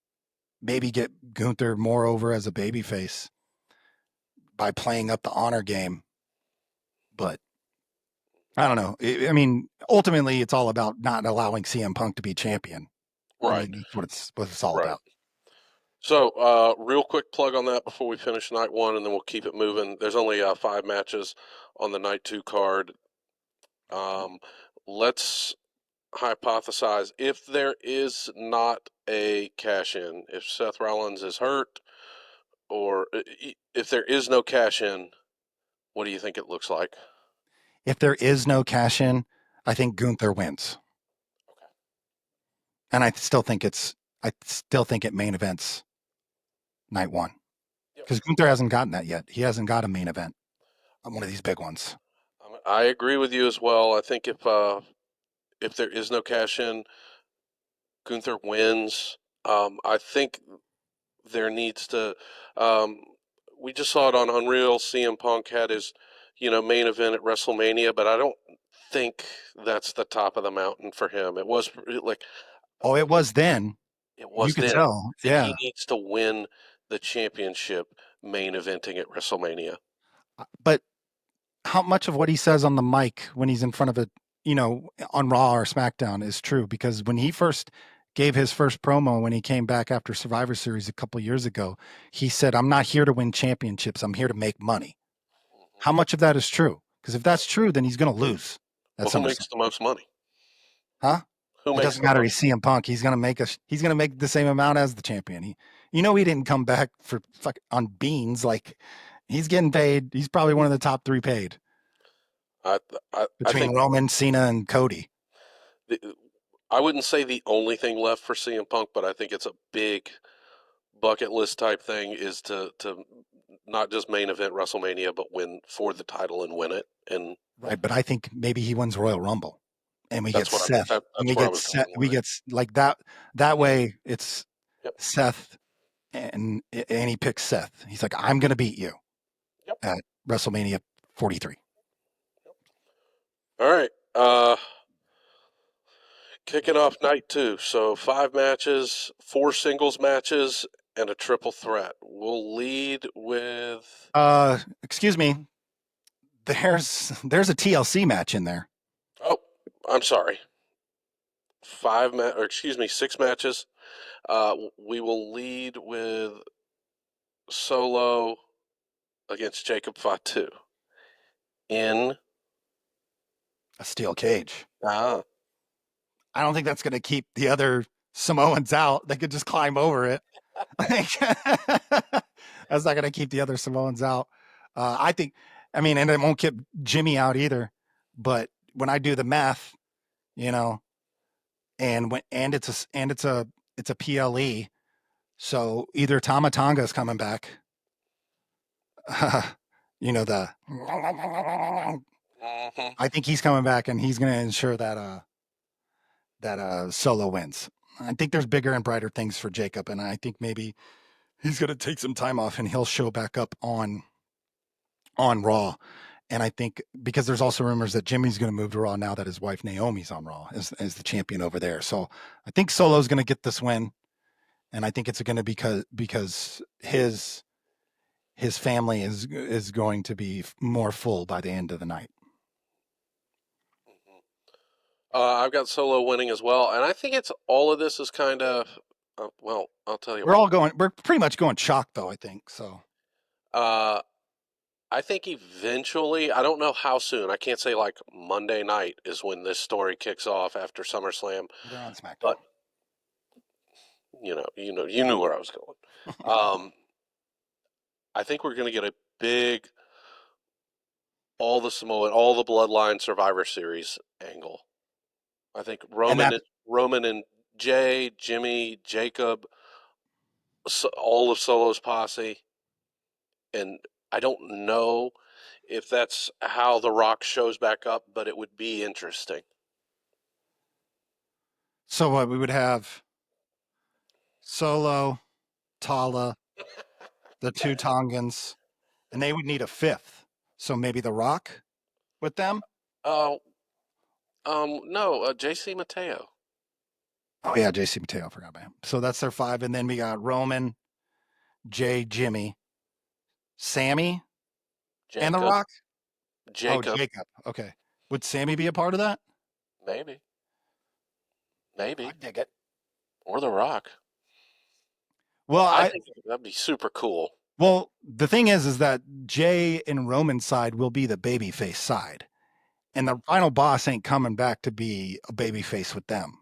maybe get Gunther more over as a babyface by playing up the honor game. But I don't know. I mean, ultimately, it's all about not allowing CM Punk to be champion. I Right. mean, that's what it's all Right. about. So, real quick plug on that before we finish night one, and then we'll keep it moving. There's only 5 matches on the night two card. Um, let's hypothesize if there is not a cash in, if Seth Rollins is hurt, or if there is no cash in, what do you think it looks like? If there is no cash in, I think Gunther wins, Okay. and I still think it main events night one Yep. because Gunther hasn't gotten that yet. He hasn't got a main event on one of these big ones. I agree with you as well. I think if there is no cash in, Gunther wins. I think there needs to. Um, we just saw it on Unreal. CM Punk had his, main event at WrestleMania, but I don't think that's the top of the mountain for him. It was like Oh, it was then. it You was could then. tell. I think he Yeah. needs to win the championship main eventing at WrestleMania. But how much of what he says on the mic when he's in front of on Raw or SmackDown is true? Because when he first gave his first promo when he came back after Survivor Series a couple years ago, he said, I'm not here to win championships. I'm here to make money. How much of that is true? Because if that's true, then he's going to lose at Well, who SummerSlam. makes the most money? Huh? Who It makes doesn't the matter. He's most? CM Punk. He's gonna make the same amount as the champion. He didn't come back for on beans. Like, he's getting paid. He's probably one of the top three paid I I between think Roman, Cena, and Cody. the, I wouldn't say the only thing left for CM Punk, but I think it's a big bucket list type thing is to not just main event WrestleMania, but win for the title and win it. And Right, but I think maybe he wins Royal Rumble, and we get that's what Seth, and that's where I was going We with it. get like that. That way, it's Yep. Seth, and he picks Seth. He's like, I'm gonna beat you Yep. at WrestleMania 43. All right. Kicking off night two. So 5 matches, 4 singles matches, and a triple threat. We'll lead with. Excuse me. There's a TLC match in there. Oh, I'm sorry. Or excuse me, 6 matches. We will lead with Solo against Jacob Fatu in A steel cage. ah. I don't think that's going to keep the other Samoans out. They could just climb over it. That's not going to keep the other Samoans out. I think, I mean, and it won't keep Jimmy out either. But when I do the math, you know, and it's a PLE, so either Tama Tonga is coming back, you know the. Mhm. I think he's coming back, and he's going to ensure that Solo wins. I think there's bigger and brighter things for Jacob, and I think maybe he's going to take some time off and he'll show back up on Raw. And I think because there's also rumors that Jimmy's going to move to Raw now that his wife Naomi's on Raw as the champion over there. So I think Solo's going to get this win, and I think it's going to because his family is going to be more full by the end of the night. I've got Solo winning as well, and I think it's all of this is kind of well. I'll tell you what. We're pretty much going chalk though. I think so. Uh, I think eventually, I don't know how soon. I can't say like Monday night is when this story kicks off after SummerSlam, They're on SmackDown. but you knew where I was going. Um, I think we're going to get a big all the Samoan, all the Bloodline Survivor Series angle. I think And that Roman and Jay, Jimmy, Jacob, all of Solo's posse, and I don't know if that's how The Rock shows back up, but it would be interesting. so what we would have Solo, Tala, the two Tongans, and they would need a fifth. So maybe The Rock with them. Oh, no, JC Mateo, Oh yeah, JC Mateo, I forgot about him. So that's their five, and then we got Roman, Jay, Jimmy, Sammy, and The Jacob, Rock. Oh, Jacob, Jacob. Okay, would Sammy be a part of that? maybe, I maybe, dig it. or The Rock. Well, I I think that'd be super cool. well the thing is that Jay and Roman's side will be the babyface side, and the final boss ain't coming back to be a babyface with them.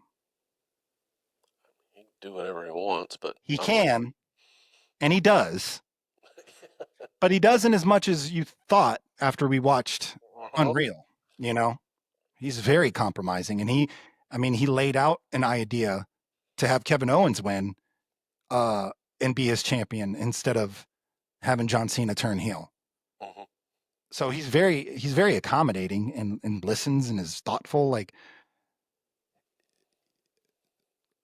He can do whatever he wants, but He I'm with can, and he does, but he doesn't as much as you thought after we watched you. Unreal. You know, he's very compromising, and I mean, he laid out an idea to have Kevin Owens win, uh, and be his champion instead of having John Cena turn heel. Mhm. So he's very accommodating and listens and is thoughtful. Like,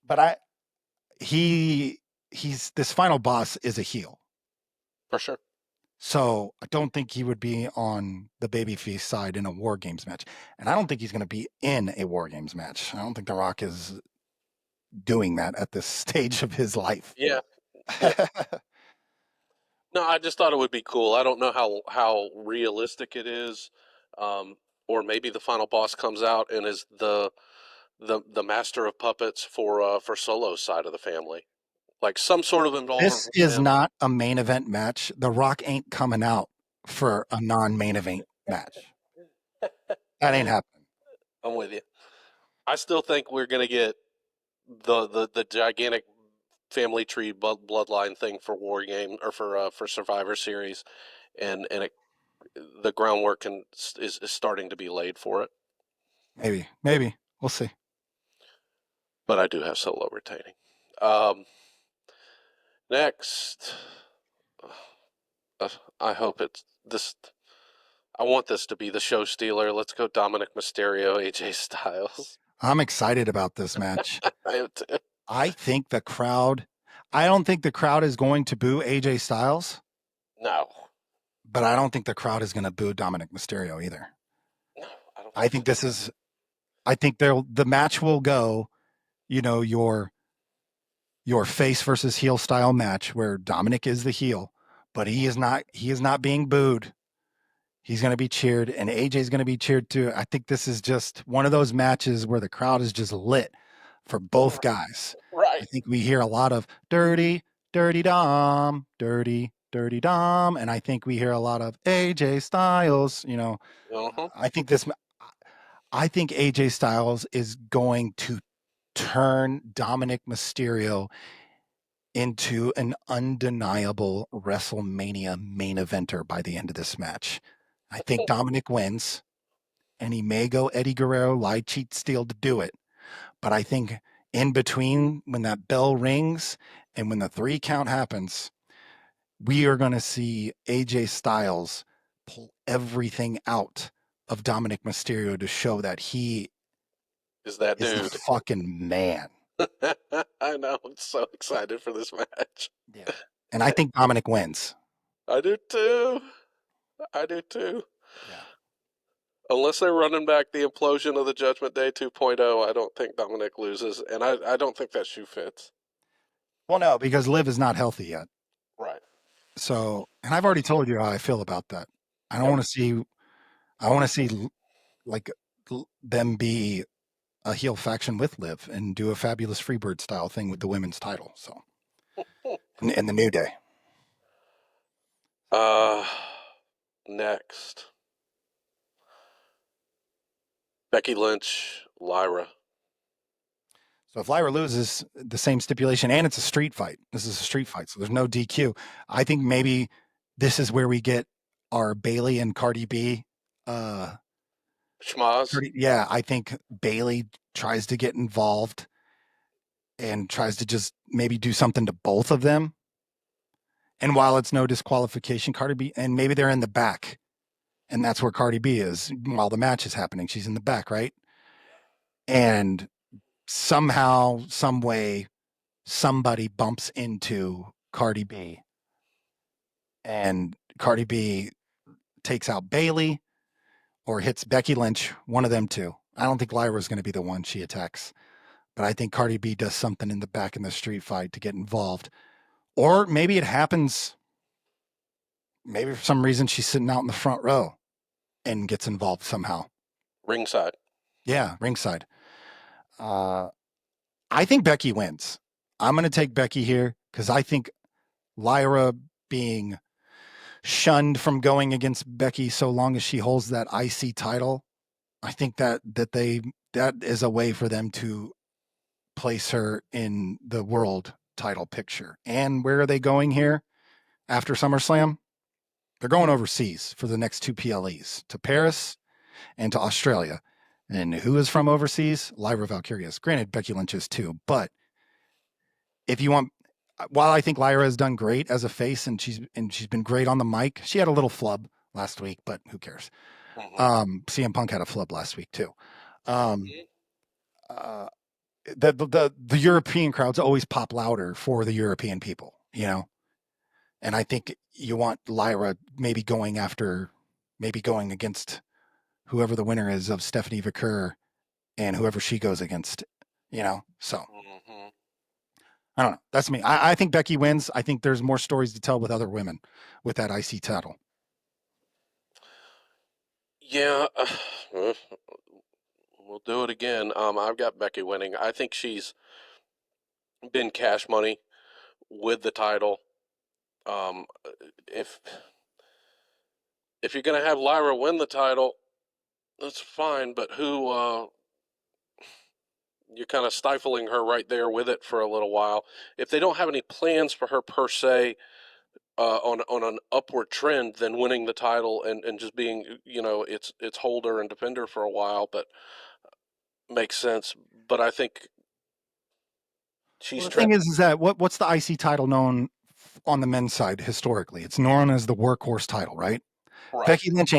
but he's this final boss is a heel. For sure. So I don't think he would be on the babyface side in a War Games match, and I don't think he's going to be in a War Games match. I don't think The Rock is doing that at this stage of his life. Yeah, yeah. No, I just thought it would be cool. I don't know how realistic it is, or maybe the final boss comes out and is the master of puppets for Solo's side of the family, like some sort of involvement This with is him. not a main event match. The Rock ain't coming out for a non-main event match. That ain't happening. I'm with you. I still think we're gonna get the gigantic family tree bloodline thing for War Game or for Survivor Series, and the groundwork is starting to be laid for it. Maybe we'll see. But I do have Solo retaining. Um, Next, uh, I hope it's this. I want this to be the show stealer. Let's go Dominic Mysterio, AJ Styles. I'm excited about this match. I am too. I think the crowd. I don't think the crowd is going to boo AJ Styles, No, but I don't think the crowd is going to boo Dominic Mysterio either. no, I don't I think think so. this is. I think the match will go. You know your face versus heel style match where Dominic is the heel, but he is not. He is not being booed. He's going to be cheered, and AJ is going to be cheered too. I think this is just one of those matches where the crowd is just lit for both guys. I Right. think we hear a lot of dirty, dirty Dom, dirty, Dirty Dom, and I think we hear a lot of AJ Styles. Uh-huh. I think this. I think AJ Styles is going to turn Dominic Mysterio into an undeniable WrestleMania main eventer by the end of this match. I think Dominic wins, and he may go Eddie Guerrero, lie, cheat, steal to do it. But I think in between, when that bell rings and when the 3 count happens, we are going to see AJ Styles pull everything out of Dominic Mysterio to show that he Is that is the dude? fucking man. I know. I'm so excited for this match. Yeah. And I think Dominic wins. I do too. I do too. Yeah. Unless they're running back the implosion of the Judgment Day 2.0, I don't think Dominic loses, and I don't think that shoe fits. Well, no, because Liv is not healthy yet. Right. So, and I've already told you how I feel about that. I don't Yep. want to see, I want to see like them be a heel faction with Liv and do a fabulous Freebird style thing with the women's title. So, in the New Day. Uh, Next, Becky Lynch, Lyra. So if Lyra loses, the same stipulation, and it's a street fight. This is a street fight, so there's no DQ. I think maybe this is where we get our Bailey and Cardi B. Schmaz. Yeah, I think Bailey tries to get involved and tries to just maybe do something to both of them. And while it's no disqualification, Cardi B, and maybe they're in the back, and that's where Cardi B is while the match is happening. She's in the back, right? And somehow, some way, somebody bumps into Cardi B, and Cardi B takes out Bailey or hits Becky Lynch, one of them two. I don't think Lyra is going to be the one she attacks, but I think Cardi B does something in the back in the street fight to get involved. Or maybe it happens, maybe for some reason she's sitting out in the front row and gets involved somehow. Ringside. Yeah, ringside. I think Becky wins. I'm going to take Becky here because I think Lyra being shunned from going against Becky so long as she holds that IC title, I think that is a way for them to place her in the world title picture. And where are they going here after SummerSlam? They're going overseas for the next 2 PLEs, to Paris and to Australia. And who is from overseas? Lyra Valkyria. Granted, Becky Lynch is too, but if you want, while I think Lyra has done great as a face and she's been great on the mic, she had a little flub last week, but who cares? CM Punk had a flub last week too. The European crowds always pop louder for the European people, and I think you want Lyra maybe going against whoever the winner is of Stephanie Vaquer and whoever she goes against, so. I don't know. That's me. I think Becky wins. I think there's more stories to tell with other women with that IC title. Yeah, we'll do it again. I've got Becky winning. I think she's been cash money with the title. If you're gonna have Lyra win the title, that's fine. But you're kind of stifling her right there with it for a little while. If they don't have any plans for her per se on an upward trend, then winning the title and just being its holder and defender for a while, but makes sense. But I think she's the thing is that what's the IC title known on the men's side historically? It's known as the workhorse title, right? right. Becky Lynch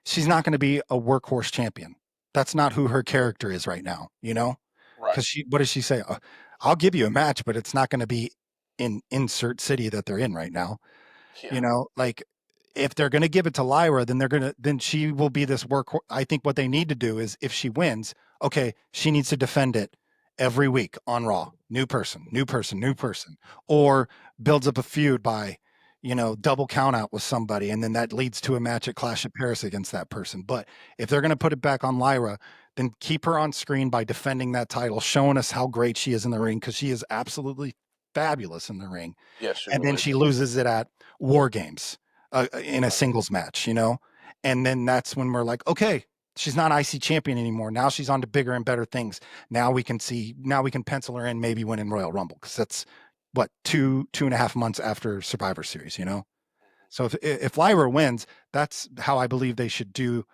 she's not going to be a workhorse champion. That's not who her character is right now, Right. Because what does she say? I'll give you a match, but it's not going to be in insert city that they're in right now. Yeah. Like if they're going to give it to Lyra, then she will be this workhorse. I think what they need to do is if she wins, okay, she needs to defend it every week on Raw. New person, or builds up a feud by, double count out with somebody. And then that leads to a match at Clash of Paris against that person. But if they're going to put it back on Lyra, then keep her on screen by defending that title, showing us how great she is in the ring. Cause she is absolutely fabulous in the ring. Yeah, she And then really she did. loses it at War Games in a singles match, and then that's when we're like, okay, she's not IC champion anymore. Now she's on to bigger and better things. Now we can pencil her in, maybe winning Royal Rumble, because that's what, 2.5 months after Survivor Series, So if Lyra wins, that's how I believe they should do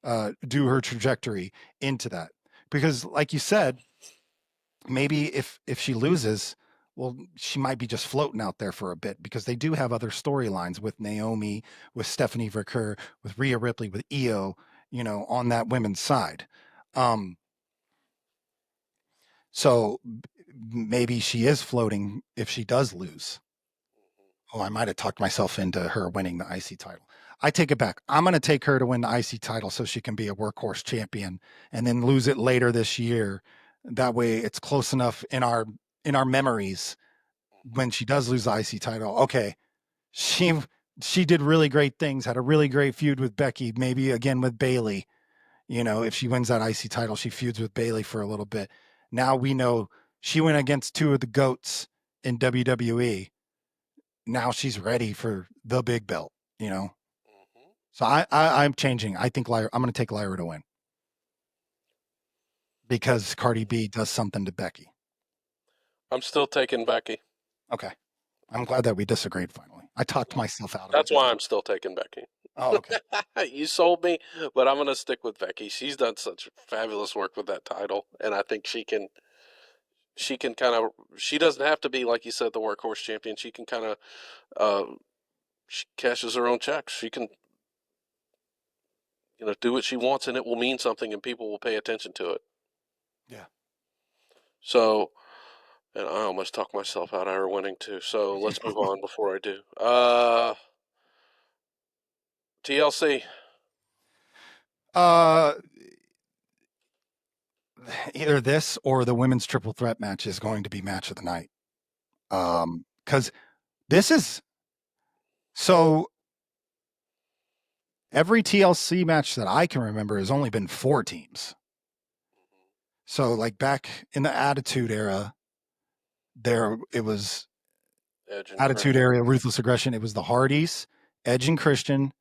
her trajectory into that. Because like you said, maybe if she loses, well, she might be just floating out there for a bit, because they do have other storylines with Naomi, with Stephanie Verker, with Rhea Ripley, with Io, on that women's side. Um, so maybe she is floating if she does lose. Oh, I might have talked myself into her winning the IC title. I take it back. I'm going to take her to win the IC title so she can be a workhorse champion, and then lose it later this year. That way it's close enough in our memories when she does lose the IC title. Okay, she she did really great things, had a really great feud with Becky, maybe again with Bayley. If she wins that IC title, she feuds with Bayley for a little bit. Now we know she went against two of the goats in WWE. Now she's ready for the big belt. Hmm. So I'm changing. I think Lyra, I'm going to take Lyra to win, because Cardi B does something to Becky. I'm still taking Becky. Okay. I'm glad that we disagreed finally. I talked myself out of it. That's why I'm still taking Becky. Oh, okay. You sold me, but I'm going to stick with Becky. She's done such fabulous work with that title, and I think she can kind of, she doesn't have to be, like you said, the workhorse champion. She can kind of, she cashes her own checks. She can, do what she wants, and it will mean something, and people will pay attention to it. Yeah. So, and I almost talked myself out of her winning too. So let's move on before I do. TLC. uh, Either this or the women's triple threat match is going to be match of the night. Because this is so, every TLC match that I can remember has only been 4 teams. So like back in the Attitude Era, there it was Edge and Attitude Christian. Era, Ruthless Aggression. It was the Hardys, Edge and Christian,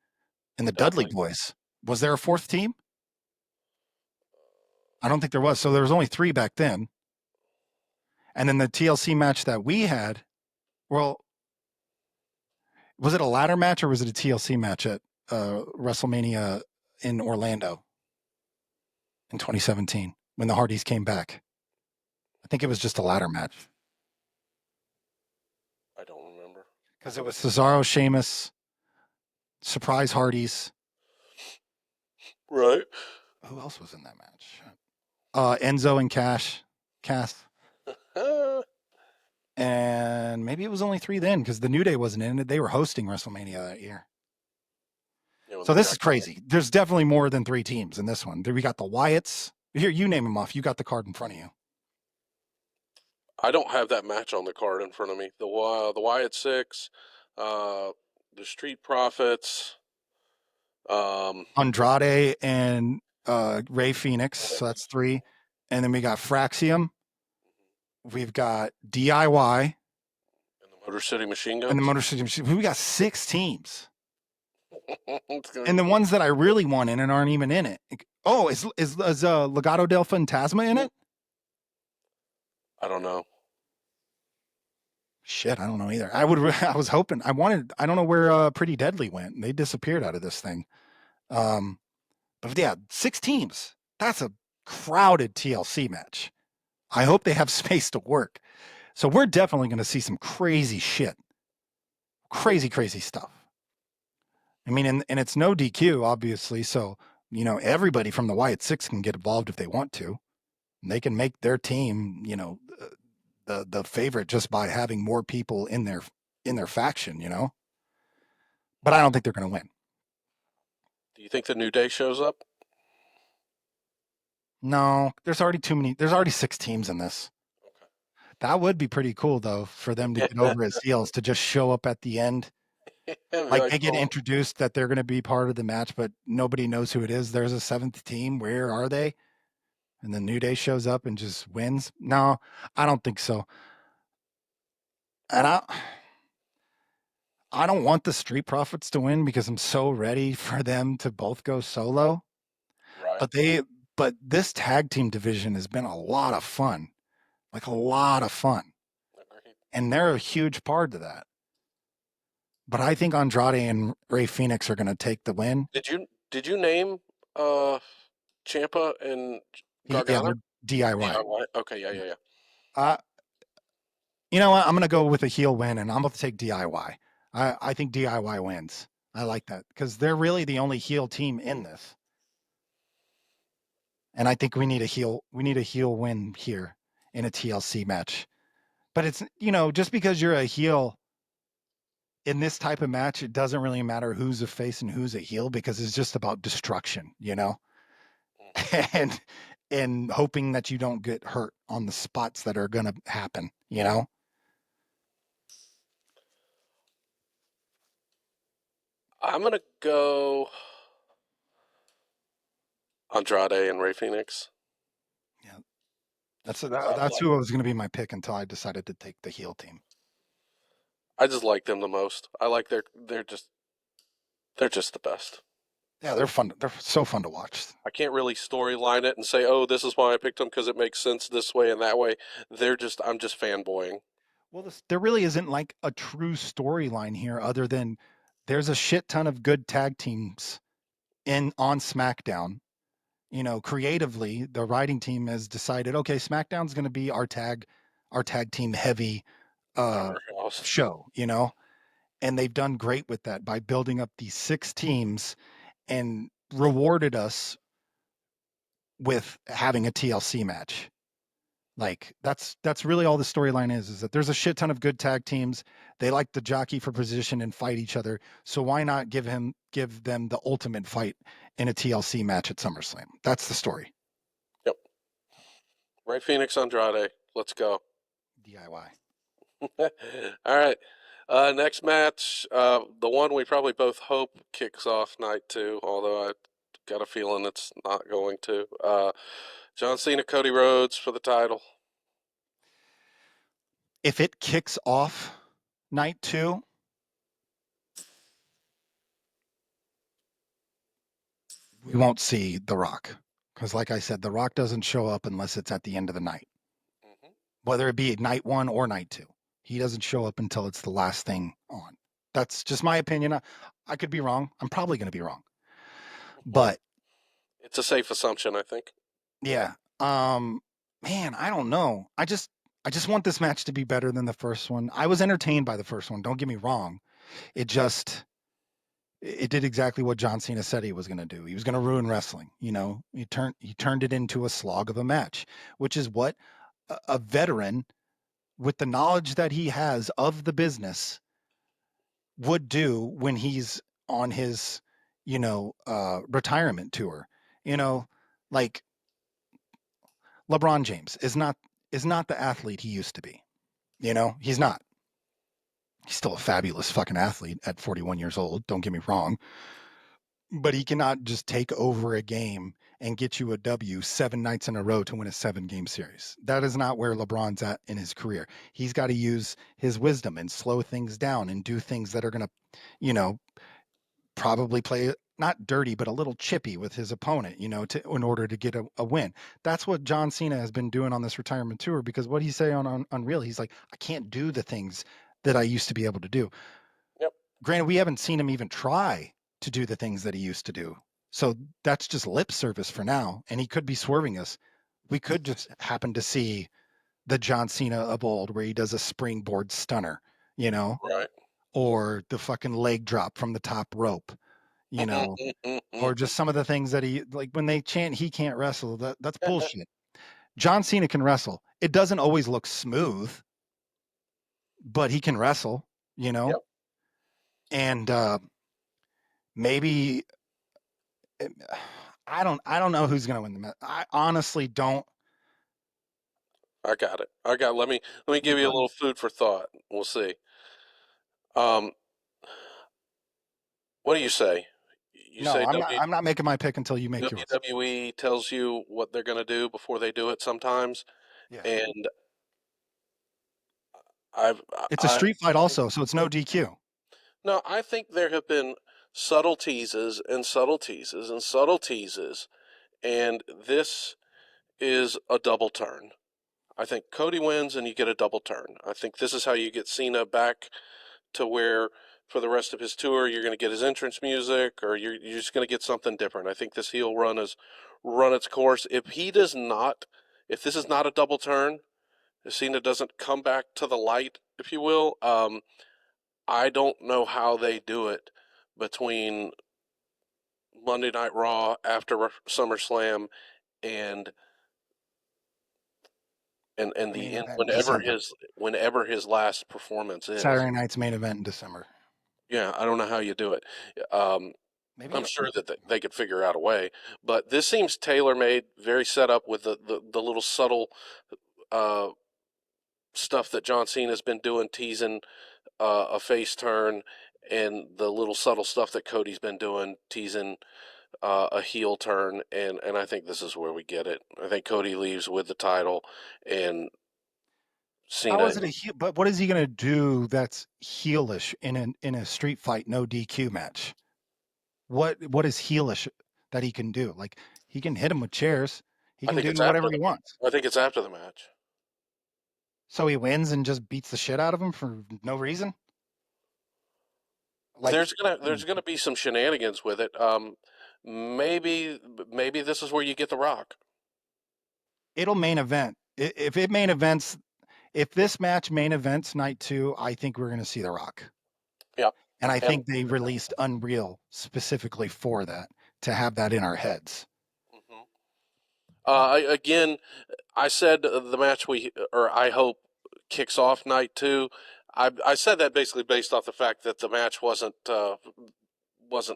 and the Dudley Dudley. Boys. Was there a 4th team? I don't think there was. So there was only 3 back then. And then the TLC match that we had, well, was it a ladder match or was it a TLC match at WrestleMania in Orlando in 2017 when the Hardys came back? I think it was just a ladder match, I don't remember. because it was Cesaro, Sheamus, Surprise Hardys. Right. Who else was in that match? Enzo and Cass. And maybe it was only 3 then, because the New Day wasn't in it. They were hosting WrestleMania that year. So this is crazy. There's definitely more than 3 teams in this one. We got the Wyatts. Here, you name them off. You got the card in front of you. I don't have that match on the card in front of me. The Wyatt Six, the Street Profits. Andrade and Ray Phoenix. So that's 3. And then we got Fraxium. We've got DIY. And the Motor City Machine And the Guns. Motor City Machine. We got 6 teams. And the Be ones that I really want in it aren't even in it. Oh, is Legado del Fantasma in it? I don't know. Shit, I don't know either. I was hoping. I don't know where Pretty Deadly went. They disappeared out of this thing. But yeah, 6 teams. That's a crowded TLC match. I hope they have space to work. So we're definitely going to see some crazy shit. Crazy, crazy stuff. I mean, and it's no DQ, obviously. So, everybody from the Wyatt Six can get involved if they want to. And they can make their team, the favorite just by having more people in their faction, But I don't think they're going to win. Do you think the New Day shows up? No, there's already too many. There's already 6 teams in this. That would be pretty cool, though, for them to get over as heels, to just show up at the end. Like they get Oh, introduced that they're going to be part of the match, but nobody knows who it is. There's a 7th team. Where are they? And the New Day shows up and just wins. No, I don't think so. And I don't want the Street Profits to win because I'm so ready for them to both go solo. Right. But this tag team division has been a lot of fun, like a lot of fun, Agreed. and they're a huge part of that. But I think Andrade and Ray Phoenix are going to take the win. Did you name uh Champa and Yeah, Gargano? they're DIY. DIY. Okay, yeah, Yeah. yeah, yeah. Uh, you know what? I'm going to go with a heel win, and I'm going to take DIY. I think DIY wins. I like that because they're really the only heel team in this, and I think we need a heel. We need a heel win here in a TLC match. But it's just because you're a heel in this type of match, it doesn't really matter who's a face and who's a heel because it's just about destruction, Mhm. and hoping that you don't get hurt on the spots that are going to happen. I'm gonna go Andrade and Ray Phoenix. Yeah, that's I that's like who was going to be my pick until I decided to take the heel team. I just like them the most. I like they're just the best. Yeah, they're fun. They're so fun to watch. I can't really storyline it and say, "Oh, this is why I picked them because it makes sense this way and that way." I'm just fanboying. Well, there really isn't like a true storyline here, other than there's a shit ton of good tag teams in on SmackDown. Creatively, the writing team has decided, okay, SmackDown's going to be our tag team heavy uh, Powerhouse. show, and they've done great with that by building up these 6 teams and rewarded us with having a TLC match. Like that's really all the storyline is that there's a shit ton of good tag teams. They like to jockey for position and fight each other. So why not give them the ultimate fight in a TLC match at SummerSlam? That's the story. Yep. Ray Phoenix Andrade. Let's go. DIY. All right. Next match, the one we probably both hope kicks off night two, although I got a feeling it's not going to. John Cena, Cody Rhodes for the title. If it kicks off night 2, we won't see The Rock. Because like I said, The Rock doesn't show up unless it's at the end of the night. Hmm. Whether it be night 1 or night 2. He doesn't show up until it's the last thing on. That's just my opinion. I could be wrong. I'm probably going to be wrong. But It's a safe assumption, I think. yeah. Man, I don't know. I just want this match to be better than the first one. I was entertained by the first one, don't get me wrong. It just it did exactly what John Cena said he was going to do. He was going to ruin wrestling. He turned it into a slog of a match, which is what a veteran with the knowledge that he has of the business would do when he's on his, retirement tour. You know, like LeBron James is not the athlete he used to be. He's not. He's still a fabulous fucking athlete at 41 years old. Don't get me wrong, but he cannot just take over a game and get you a W 7 nights in a row to win a 7-game series. That is not where LeBron's at in his career. He's got to use his wisdom and slow things down and do things that are going to, you know, probably play not dirty, but a little chippy with his opponent, in order to get a win. That's what John Cena has been doing on this retirement tour because what he say on Unreal, he's like, I can't do the things that I used to be able to do. Yep. Granted, we haven't seen him even try to do the things that he used to do. So that's just lip service for now. And he could be swerving us. We could just happen to see the John Cena of old where he does a springboard stunner, you know, Right. or the fucking leg drop from the top rope, you know, or just some of the things that he like when they chant he can't wrestle. That's bullshit. John Cena can wrestle. It doesn't always look smooth, but he can wrestle, you know, Yep. and maybe I don't know who's gonna win the match. I honestly don't. I got it. Let me Yeah, give you go a ahead. little food for thought. We'll see. Um, what do you say? You No, say I'm not. I'm not making my pick until you make yours. WWE tells you what they're going to do before they do it sometimes, Yeah. and I've It's a I street fight also, so it's no DQ. no, I think there have been subtle teases and subtle teases and subtle teases, and this is a double turn. I think Cody wins and you get a double turn. I think this is how you get Cena back to where for the rest of his tour you're going to get his entrance music, or you're just going to get something different. I think this heel run has run its course. If this is not a double turn, if Cena doesn't come back to the light, if you will, I don't know how they do it between Monday Night Raw after SummerSlam and Main the end, event in December. whenever his last performance is. Saturday night's main event in December. Yeah, I don't know how you do it. Um, Maybe I'm sure that they could figure out a way, but this seems tailor made, very set up with the little subtle uh, stuff that John Cena's been doing, teasing a face turn, and the little subtle stuff that Cody's been doing, teasing a heel turn, and I think this is where we get it. I think Cody leaves with the title, and how Cena. is it a heel? But what is he gonna do that's heelish in a street fight no DQ match? What is heelish that he can do? Like he can hit him with chairs. He I can think do it's after whatever he the. wants. I think it's after the match. So he wins and just beats the shit out of him for no reason. Like There's gonna be some shenanigans with it. Maybe this is where you get the Rock. it'll main event. If it main events, if this match main events night 2, I think we're gonna see The Rock. Yeah, And I and think they released Unreal specifically for that to have that in our heads. mhm. Again, I said the match or I hope kicks off night 2. I said that basically based off the fact that the match wasn't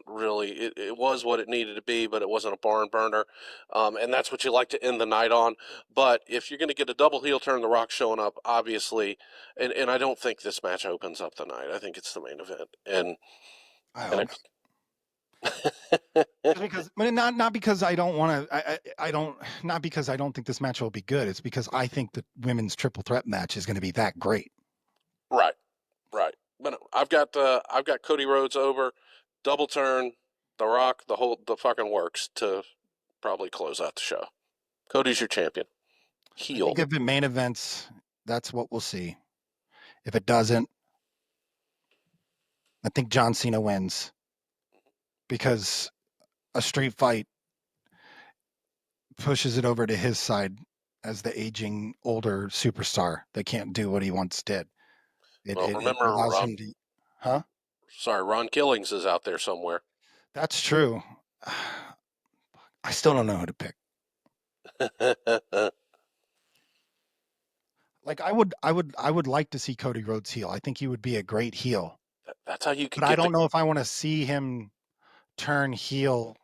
really it was what it needed to be, but it wasn't a barn burner, and that's what you like to end the night on. But if you're going to get a double heel turn, The Rock showing up, obviously, and I don't think this match opens up the night. I think it's the main event, I and hope. Just because, I mean, not because I don't want to. I don't. Not because I don't think this match will be good. It's because I think the women's triple threat match is going to be that great. right, right. But I've got Cody Rhodes over, double turn, The Rock, the fucking works to probably close out the show. Cody's your champion, I heel. think if it main events, that's what we'll see. If it doesn't, I think John Cena wins because a street fight pushes it over to his side as the aging older superstar that can't do what he once did. It Well, it, it remember allows him to, huh? Ron Killings is out there somewhere. That's true. I still don't know who to pick. Like I would like to see Cody Rhodes heel. I think he would be a great heel. That's how you But could I get the. don't know if I want to see him turn heel.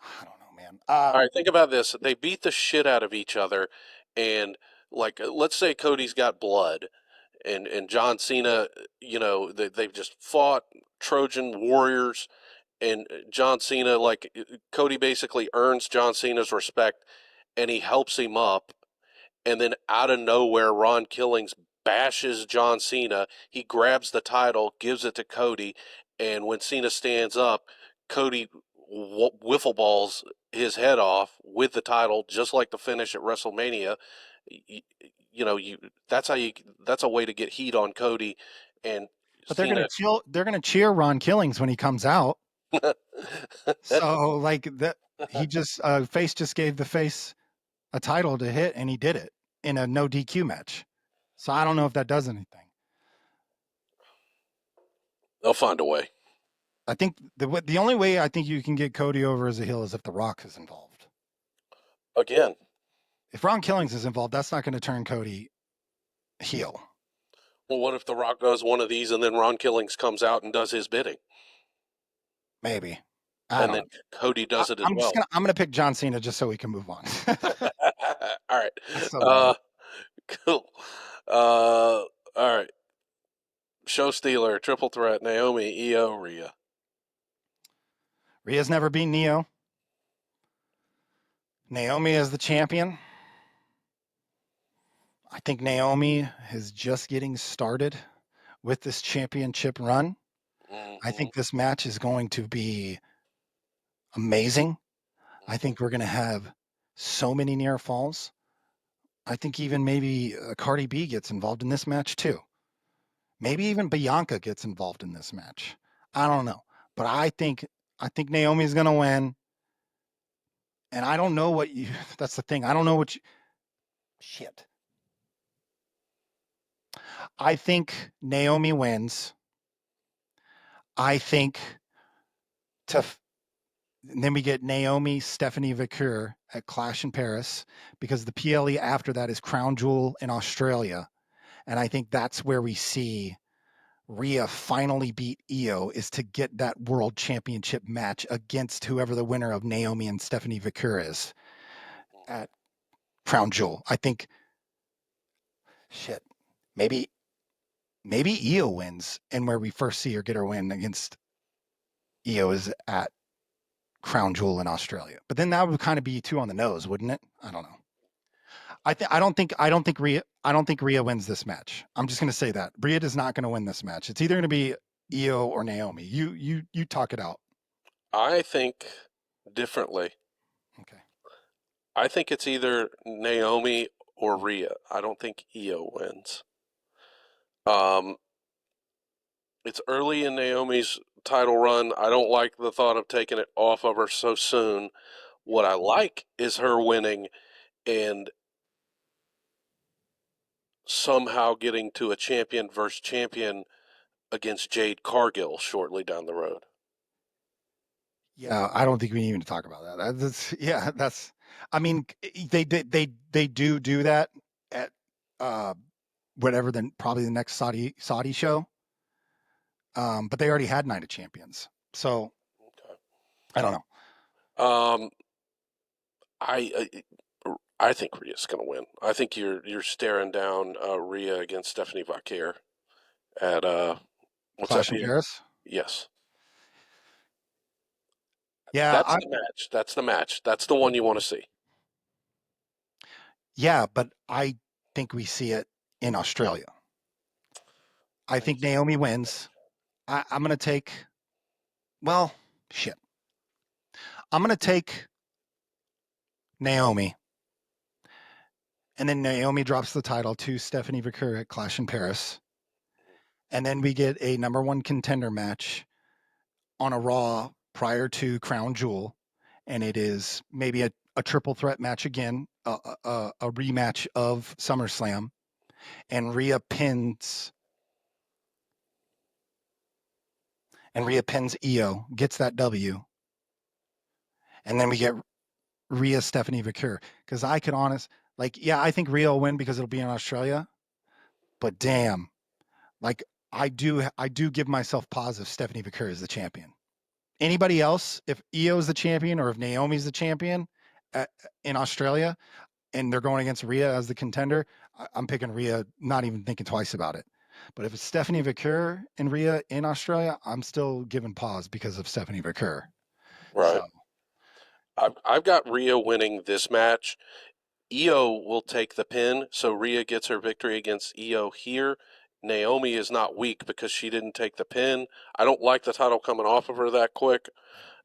I don't know, man. All right, think about this. They beat the shit out of each other, and like, let's say Cody's got blood, and John Cena, they've just fought Trojan warriors, and John Cena, like Cody basically earns John Cena's respect, and he helps him up, and then out of nowhere, Ron Killings bashes John Cena. He grabs the title, gives it to Cody, and when Cena stands up, Cody wiffle balls his head off with the title, just like the finish at WrestleMania. You, you know, you that's how you that's a way to get heat on Cody and but they're gonna Cena. chill. They're gonna cheer Ron Killings when he comes out. So like that, he just face just gave the face a title to hit, and he did it in a no DQ match. So I don't know if that does anything. They'll find a way. I think the only way I think you can get Cody over as a heel is if The Rock is involved. Again, If Ron Killings is involved, that's not going to turn Cody heel. well, what if The Rock does one of these and then Ron Killings comes out and does his bidding, Maybe. I and don't then know. Cody does it as I'm just well? gonna pick John Cena just so we can move on. All right. That's so lame. Uh, cool. All right. Show stealer, triple threat, Naomi, Io, Rhea. Rhea's never beat Neo. Naomi as the champion. I think Naomi is just getting started with this championship run. I Hmm. think this match is going to be amazing. I think we're going to have so many near falls. I think even maybe Cardi B gets involved in this match too. Maybe even Bianca gets involved in this match. I don't know, but I think Naomi's going to win. And I don't know what you. That's the thing. I don't know what you. Shit. I think Naomi wins. I think to. And then we get Naomi, Stephanie Vicur at Clash in Paris because the PLE after that is Crown Jewel in Australia. And I think that's where we see Rhea finally beat Io is to get that world championship match against whoever the winner of Naomi and Stephanie Vicur is at Crown Jewel. I think shit. Maybe Io wins and where we first see her get her win against Io is at Crown Jewel in Australia. But then that would kind of be too on the nose, wouldn't it? I don't know. I don't think Rhea wins this match. I'm just going to say that Rhea is not going to win this match. It's either going to be Io or Naomi. You talk it out. I think differently. Okay. I think it's either Naomi or Rhea. I don't think Io wins. Um, it's early in Naomi's title run. I don't like the thought of taking it off of her so soon. What I like is her winning and somehow getting to a champion versus champion against Jade Cargill shortly down the road. Yeah, I don't think we need to talk about that. Yeah, that's. I mean, they do that at uh whatever then probably the next Saudi show. But they already had Night of Champions, so I don't know. Um, I think Rhea's going to win. I think you're staring down Rhea against Stephanie Vaquer at what's that Clash in being? Paris. Yes, Yeah, that's the match. That's the match. That's the one you want to see. but I think we see it in Australia. I I think just Naomi wins. I'm gonna take. Well, shit. I'm gonna take Naomi, and then Naomi drops the title to Stephanie Vicur at Clash in Paris, and then we get a number one contender match on a Raw prior to Crown Jewel, and it is maybe a triple threat match again, a rematch of SummerSlam, and Rhea pins Io, gets that W, and then we get Rhea Stephanie Vicur. Because I could yeah, I think Rhea will win because it'll be in Australia, but damn, like I do give myself pause if Stephanie Vicur is the champion. Anybody else, if Io is the champion or if Naomi's the champion in Australia and they're going against Rhea as the contender, I'm picking Rhea, not even thinking twice about it. But if it's Stephanie Vicur and Rhea in Australia, I'm still giving pause because of Stephanie Vicur. Right. So I've got Rhea winning this match. Io will take the pin, so Rhea gets her victory against Io here. Naomi is not weak because she didn't take the pin. I don't like the title coming off of her that quick.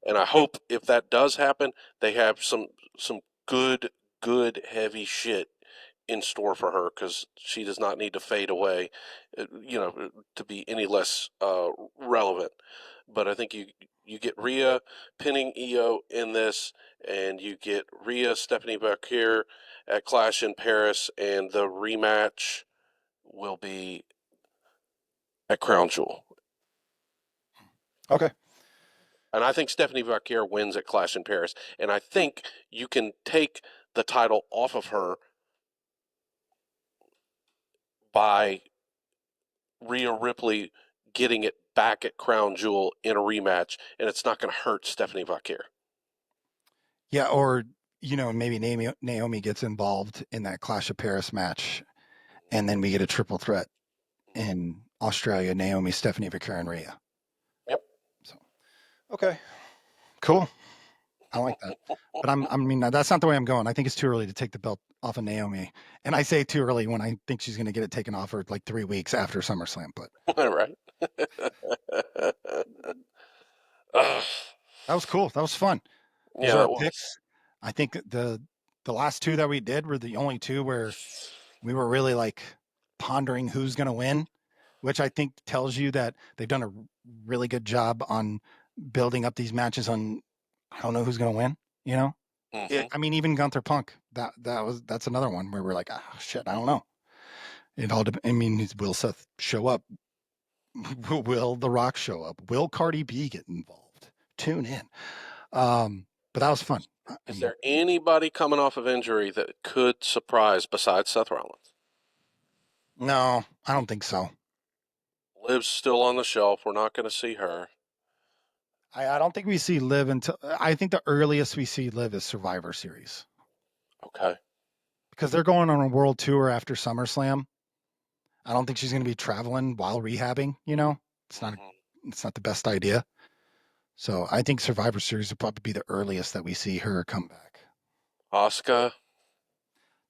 And I hope if that does happen, they have some good heavy shit in store for her because she does not need to fade away, to be any less relevant. But I think you get Rhea pinning Io in this, and you get Rhea Stephanie Bakir at Clash in Paris, and the rematch will be at Crown Jewel. okay. And I think Stephanie Bakir wins at Clash in Paris. And I think you can take the title off of her by Rhea Ripley getting it back at Crown Jewel in a rematch, and it's not going to hurt Stephanie Bakir. Yeah, or maybe Naomi gets involved in that Clash of Paris match, and then we get a triple threat in Australia: Naomi, Stephanie Vicur, and Rhea. Yep. So okay, cool. I like that. But I mean, that's not the way I'm going. I think it's too early to take the belt off of Naomi. And I say too early when I think she's going to get it taken off her like 3 weeks after SummerSlam. But Right. Ugh. that was cool. That was fun. Those Yeah, are our that was. picks. I think the last two that we did were the only two where we were really like pondering who's going to win, which I think tells you that they've done a really good job on building up these matches on I don't know who's going to win, you know? Hmm. I mean even Gunther Punk. That's another one where we're like, "Oh shit, I don't know." I mean, will Seth show up? Will The Rock show up? Will Cardi B get involved? Tune in. But that was fun. Is there anybody coming off of injury that could surprise besides Seth Rollins? No, I don't think so. Liv's still on the shelf. We're not going to see her. I don't think we see Liv until I think the earliest we see Liv is Survivor Series Okay. because they're going on a world tour after SummerSlam. I don't think she's going to be traveling while rehabbing. You know, it's not Hmm. it's not the best idea. So I think Survivor Series will probably be the earliest that we see her come back. Asuka.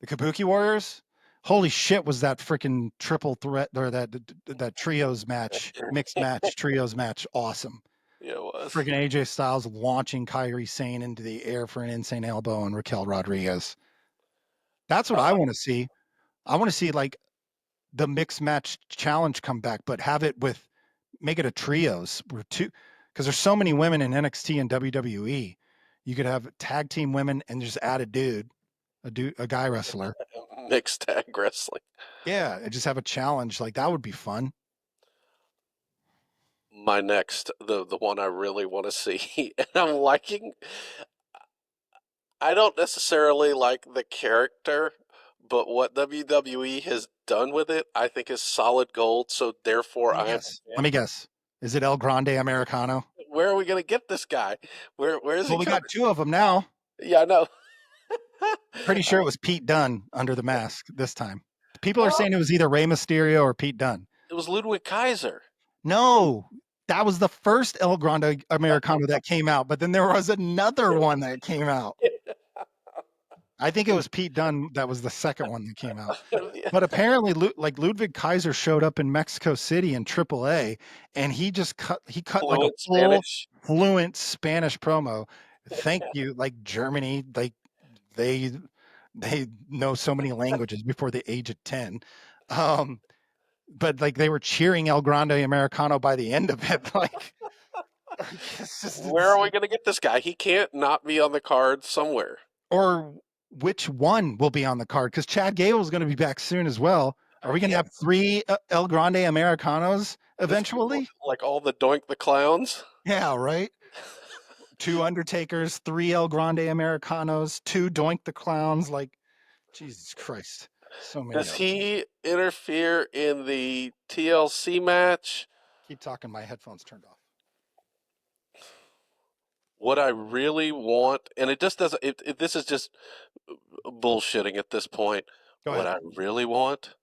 The Kabuki Warriors. Holy shit! Was that freaking triple threat or that trios match, mixed match, trios match awesome? Yeah, it was. Freaking AJ Styles launching Kyrie Sane into the air for an insane elbow and Raquel Rodriguez. That's what I Uh, want to see. I want to see like the mixed match challenge come back, but have it with make it a trios where two because there's so many women in NXT and WWE. You could have tag team women and just add a guy wrestler. Mixed tag wrestling. Yeah, and just have a challenge like that would be fun. My next, the one I really want to see, and I'm liking. I don't necessarily like the character, but what WWE has done with it, I think is solid gold. So therefore, Let me I am. guess. Let me guess. Is it El Grande Americano? Where are we going to get this guy? Where is he Well, we coming? got two of them now. Yeah, I know. Pretty sure it was Pete Dunne under the mask this time. People are No, saying it was either Rey Mysterio or Pete Dunne. it was Ludwig Kaiser. No, that was the first El Grande Americano that came out, but then there was another one that came out. I think it was Pete Dunne that was the second one that came out. But apparently, like Ludwig Kaiser showed up in Mexico City in AAA, and he cut like a Fluent full Spanish. fluent Spanish promo. Thank you, like Germany, like they they know so many languages before the age of 10. Um, but like they were cheering El Grande Americano by the end of it. Like it's just Where are we insane. going to get this guy? He can't not be on the card somewhere. Or which one will be on the card? Because Chad Gable is going to be back soon as well. Are we going to Yeah, have three El Grande Americanos this could be eventually? like all the Doink the Clowns. Yeah, right. Two Undertakers, three El Grande Americanos, two Doink the Clowns. Like Jesus Christ, so many Does of them. he interfere in the TLC match? Keep talking. My headphones turned off. What I really want, and it just doesn't, this is just bullshitting at this point. Go What ahead. I really want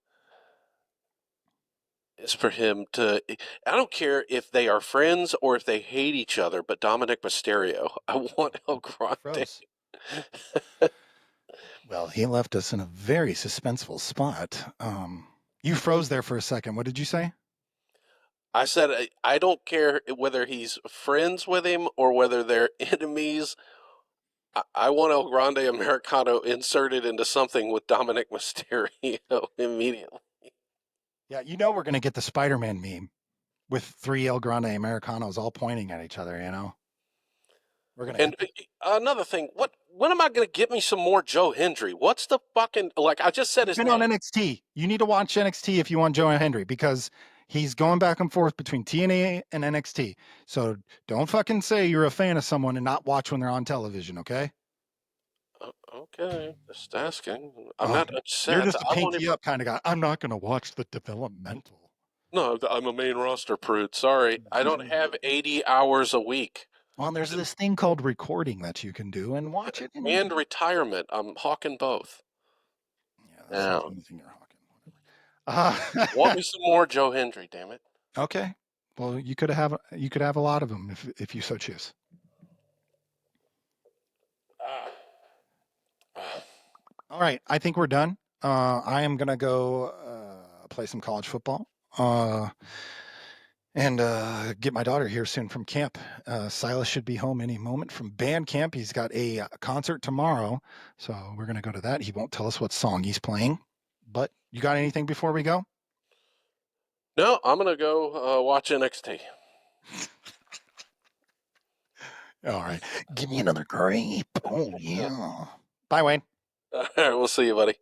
is for him to, I don't care if they are friends or if they hate each other, but Dominic Mysterio, I want El Grande. Froze. Well, he left us in a very suspenseful spot. You froze there for a second. What did you say? I said, I don't care whether he's friends with him or whether they're enemies. I want El Grande Americano inserted into something with Dominic Mysterio immediately. Yeah, you know we're gonna get the Spider-Man meme with three El Grande Americanos all pointing at each other. You know we're gonna And get that. another thing, what? When am I going to get me some more Joe Hendry? What's the fucking like? I just said He's his been on name. NXT. You need to watch NXT if you want Joe Hendry because he's going back and forth between TNA and NXT. So don't fucking say you're a fan of someone and not watch when they're on television. Okay? Okay, just asking. I'm Oh, not you're upset. just a I want him. pinky up kind of guy. I'm not gonna watch the developmental. No, I'm a main roster prude. Sorry, I don't have 80 hours a week Well, there's this thing called recording that you can do and watch it. and retirement. I'm hawking both. Yeah, that's not the Now, only thing you're hawking. Whatever. want me some more Joe Hendry? Damn it! Okay. Well, you could have a lot of them if you so choose. All right, I think we're done. I am gonna go play some college football. And get my daughter here soon from camp. Silas should be home any moment from band camp. He's got a concert tomorrow, so we're going to go to that. He won't tell us what song he's playing. But you got anything before we go? No, I'm gonna go watch NXT. All right. Give me another grape. Oh, yeah. Bye, Wayne. All right, we'll see you, buddy.